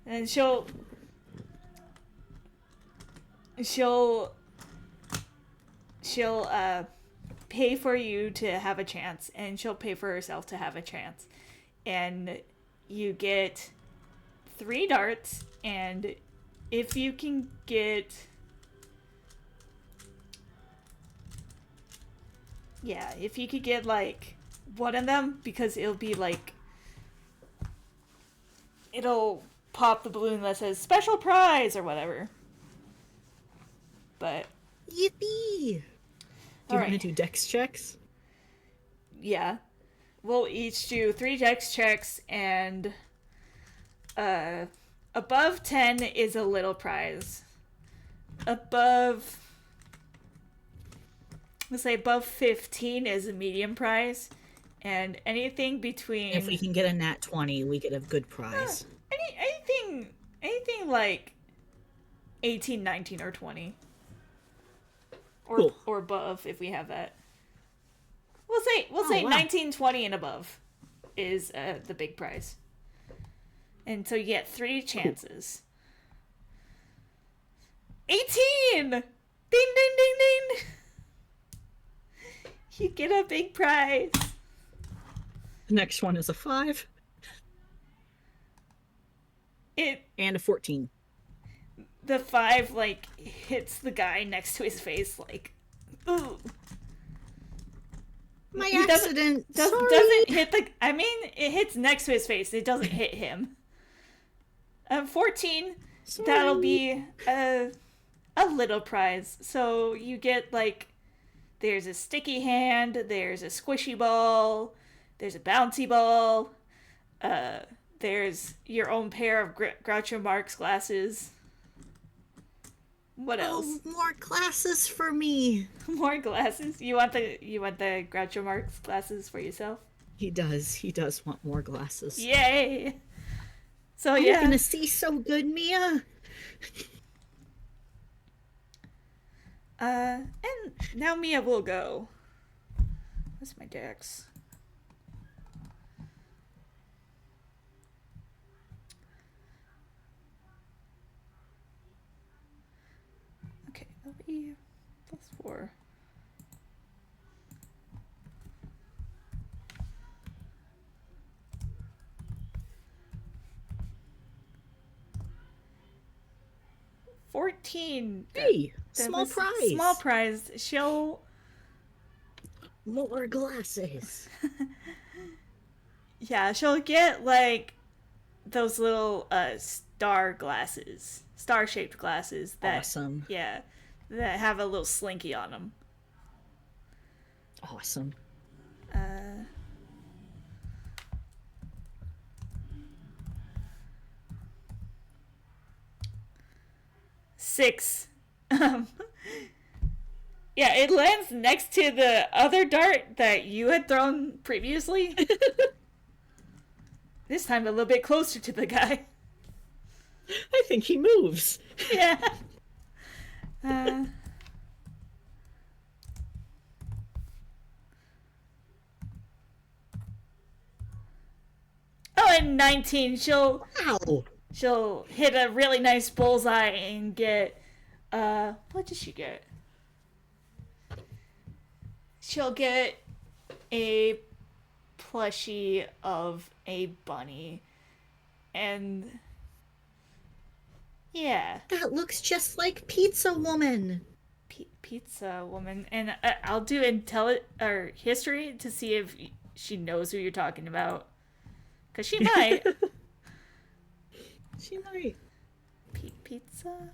And she'll pay for you to have a chance, and she'll pay for herself to have a chance. And you get 3 darts, and if you can get... Yeah, if you could get, like, one of them, because it'll be, like... It'll pop the balloon that says special prize or whatever. But... Yippee. Do you want to do dex checks? Yeah. We'll each do 3 dex checks, and above 10 is a little prize. Let's say above 15 is a medium prize, and anything between... If we can get a nat 20, we get a good prize. Anything like 18, 19, or 20. Cool. Or above, if we have that. We'll say wow. 19, 20 and above is the big prize. And so you get 3 chances. 18! Ding, ding, ding, ding! You get a big prize. The next one is a 5. And a 14. The 5, like, hits the guy next to his face, like, ooh. My accident. Doesn't hit the... I mean, it hits next to his face. It doesn't hit him. 14, Sorry. That'll be a little prize. So you get, like, there's a sticky hand, there's a squishy ball, there's a bouncy ball, there's your own pair of Groucho Marx glasses. What else? Oh, more glasses for me. More glasses? You want the Groucho Marx glasses for yourself? He does want more glasses. Yay! So Are yeah. you gonna see so good, Mia? And now Mia will go. What's my dex? Okay, that'll be +4. Hey, small prize. Small prize. She'll... More glasses. Yeah, she'll get, like, those little star-shaped glasses that... Awesome. Yeah, that have a little slinky on them. Awesome. 6. Yeah, it lands next to the other dart that you had thrown previously. This time a little bit closer to the guy. I think he moves. Yeah. Oh, 19. Wow. She'll hit a really nice bullseye and get what did she get? She'll get a plushie of a bunny. And yeah, That looks just like Pizza Woman. pizza woman. And I'll do or history to see if she knows who you're talking about. Cause she might. She might. Pizza.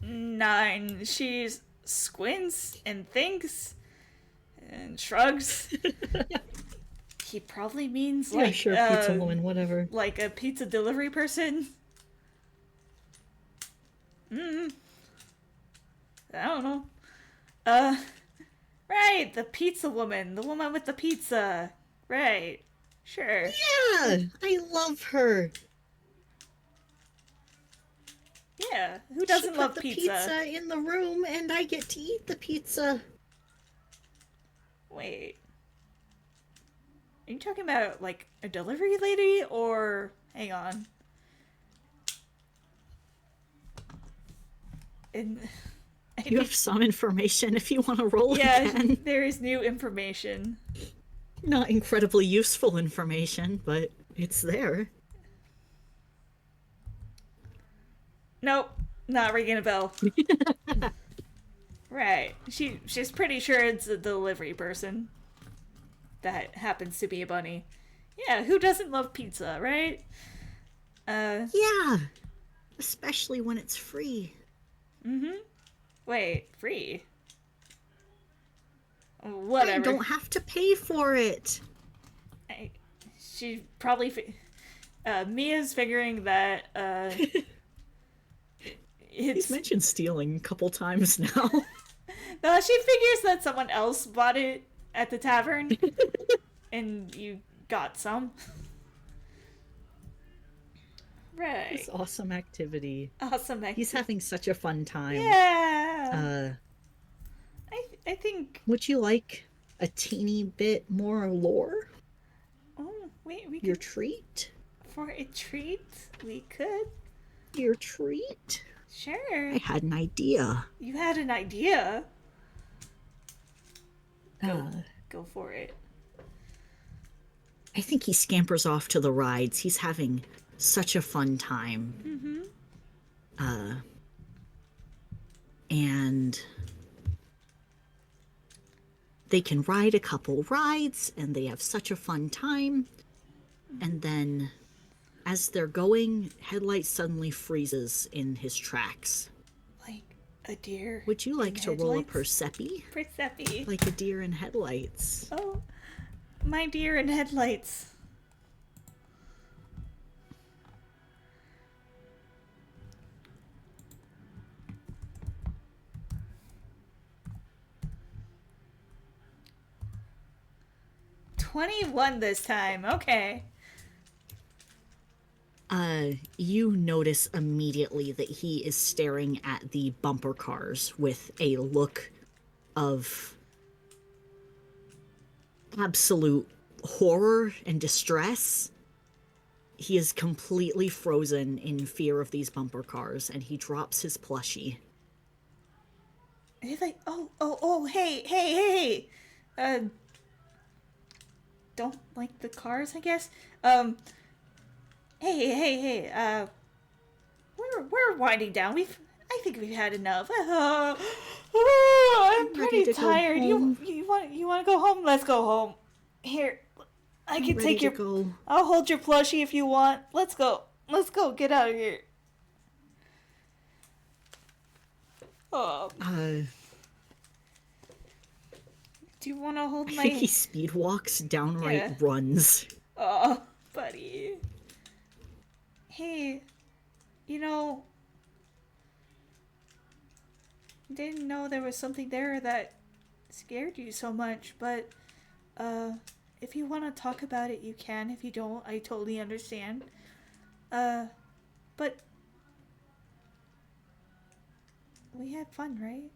9. She squints and thinks and shrugs. He probably means Yeah, sure, Pizza Woman, whatever. like a pizza delivery person. I don't know. Right, the pizza woman, the woman with the pizza. Right, sure. Yeah, I love her. Yeah, who doesn't She put love the pizza? in the room, and I get to eat the pizza. Wait. Are you talking about, like, a delivery lady, or... Hang on. And... You have some information if you want to roll again. Yeah, there is new information. Not incredibly useful information, but it's there. Nope, not ringing a bell. Right. She's pretty sure it's a delivery person. That happens to be a bunny. Yeah, who doesn't love pizza, right? Yeah, especially when it's free. Wait, free? I Whatever. don't have to pay for it. She probably... Mia's figuring that, He's mentioned stealing a couple times now. No, she figures that someone else bought it at the tavern. And you got some. Right. This awesome activity. Awesome activity. He's having such a fun time. Yeah. I think... Would you like a teeny bit more lore? Oh, wait, we Your could... treat? For a treat, we could. Your treat? Sure. I had an idea. You had an idea. Go for it. I think he scampers off to the rides. He's having such a fun time. And they can ride a couple rides, and they have such a fun time. And then, as they're going, Headlight suddenly freezes in his tracks. Like a deer. Would you like to roll a headlights? Persepi. Like a deer in headlights. Oh, my deer in headlights. $21 this time. Okay. You notice immediately that he is staring at the bumper cars with a look of absolute horror and distress. He is completely frozen in fear of these bumper cars, and he drops his plushie. And he's like, hey. Don't like the cars, I guess. Hey. We're winding down. I think we've had enough. I'm pretty tired. You want to go home? Let's go home. Here, I can take your. Go. I'll hold your plushie if you want. Let's go. Get out of here. Oh. Do you want to hold my? I think he speed walks, downright runs. Oh, buddy. Hey, didn't know there was something there that scared you so much, but, if you want to talk about it, you can. If you don't, I totally understand. But we had fun, right?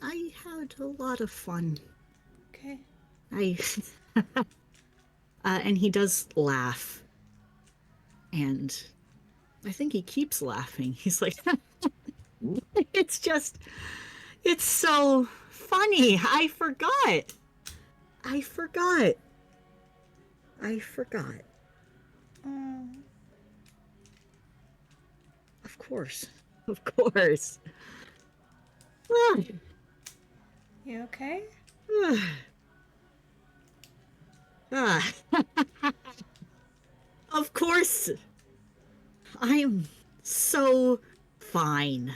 I had a lot of fun. Okay. I and he does laugh, and I think he keeps laughing. He's like, it's just, it's so funny. I forgot. I forgot. I forgot. Um, Of course. Of course. Ah, you okay? ah. Of course. I'm so fine.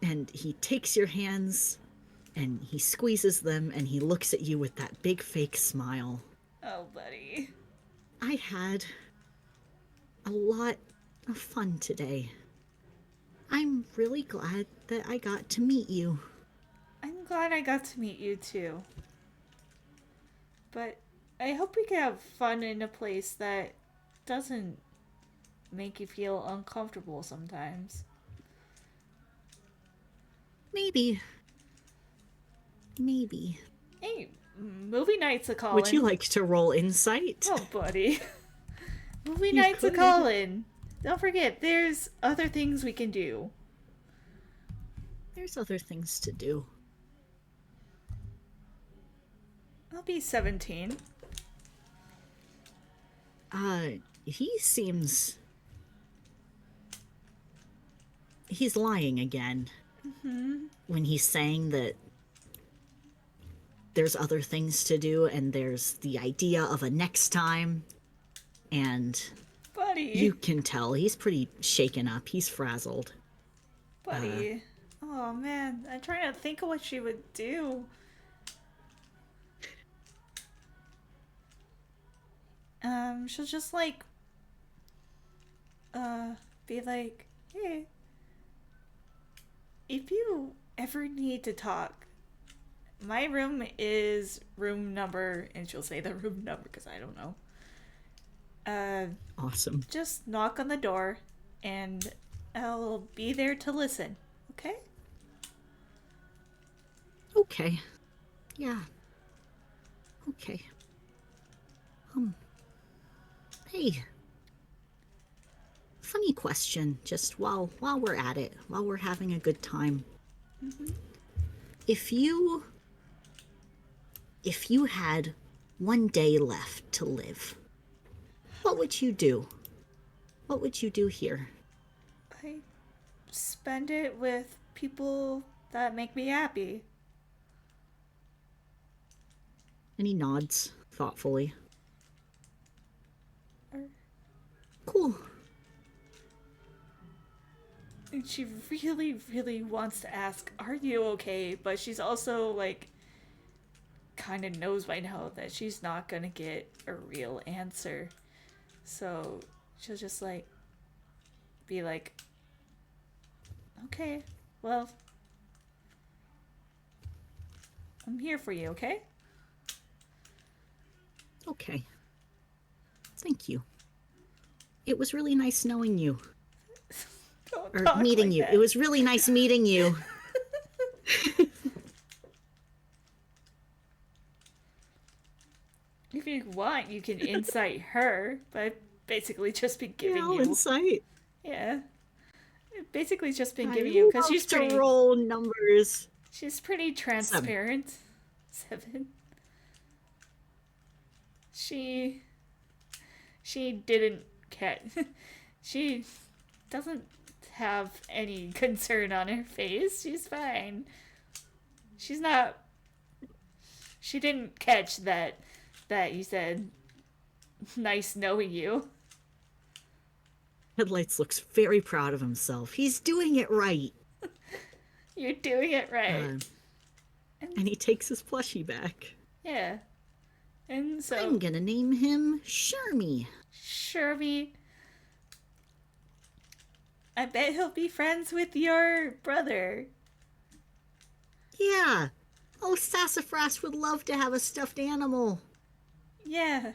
And he takes your hands and he squeezes them and he looks at you with that big fake smile. Oh, buddy. I had a lot of fun today. I'm really glad that I got to meet you. I'm glad I got to meet you too. But I hope we can have fun in a place that doesn't make you feel uncomfortable sometimes. Maybe. Maybe. Hey, movie nights a Would you callin'. like to roll insight? Oh, buddy. Movie You nights a could. callin'. Don't forget, there's other things we can do. There's other things to do. I'll be 17. He seems. He's lying again. When he's saying that there's other things to do and there's the idea of a next time. And Buddy. you can tell he's pretty shaken up. He's frazzled. Buddy. Oh, man. I'm trying to think of what she would do. She'll just be like, hey, if you ever need to talk, my room is room number, and she'll say the room number because I don't know. Awesome. Just knock on the door, and I'll be there to listen, okay? Okay. Yeah. Okay. Hey. Funny question, just while we're at it, while we're having a good time. If you had one day left to live, what would you do? What would you do here? I spend it with people that make me happy. And he nods thoughtfully. Er, Cool. And she really, really wants to ask, are you okay? But she's also, like, kind of knows by now that she's not gonna get a real answer. So she'll just, like, be like, okay, well, I'm here for you, okay? Okay. Thank you. It was really nice knowing you. Don't Or talk meeting like you. that. It was really nice meeting you. If you want, you can incite her, but basically just be giving Real you. insight. Yeah. It basically just been I giving you because love she's to pretty. roll numbers. She's pretty transparent. 7. She didn't catch. She doesn't have any concern on her face. She's fine. She's not. She didn't catch that you said nice knowing you. Headlights looks very proud of himself. He's doing it right. You're doing it right. And he takes his plushie back. Yeah. And so I'm gonna name him Shermie. Shermie, I bet he'll be friends with your brother. Yeah. Oh, Sassafras would love to have a stuffed animal. Yeah.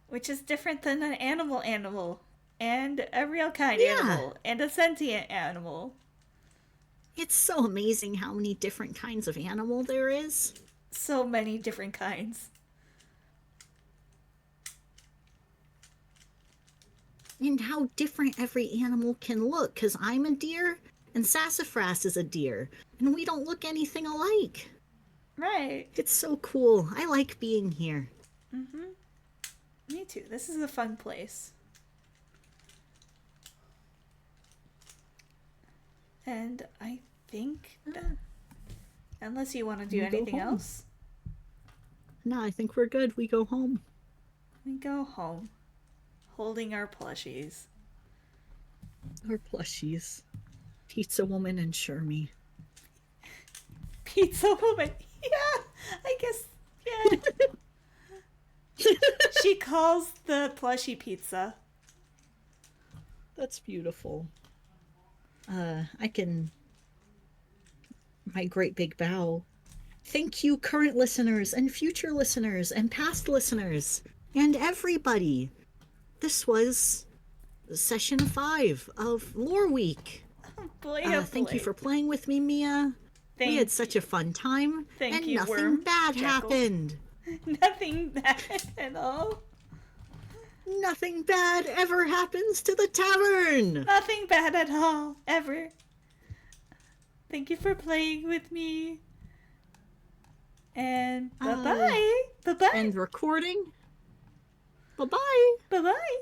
Which is different than an animal. And a real kind Yeah. animal. And a sentient animal. It's so amazing how many different kinds of animal there is. So many different kinds. And how different every animal can look, because I'm a deer and Sassafras is a deer, and we don't look anything alike. Right. It's so cool. I like being here. Me too. This is a fun place. And I think that, unless you want to do We go anything home. else, No, I think we're good. We go home. we go home, holding our plushies. Our plushies. Pizza Woman and Shermie. Pizza woman. Yeah, I guess. Yeah. She calls the plushie pizza. That's beautiful. I can. My great big bow. Thank you, current listeners, and future listeners, and past listeners, and everybody. This was session 5 of Lore Week. Oh boy, oh Thank you boy. for playing with me, Mia. We had such a fun time, Thank and you, nothing Worm bad Jekyll. happened. Nothing bad at all. Nothing bad ever happens to the tavern. Nothing bad at all, ever. Thank you for playing with me. And bye-bye. Bye-bye. And recording. Bye-bye. Bye-bye.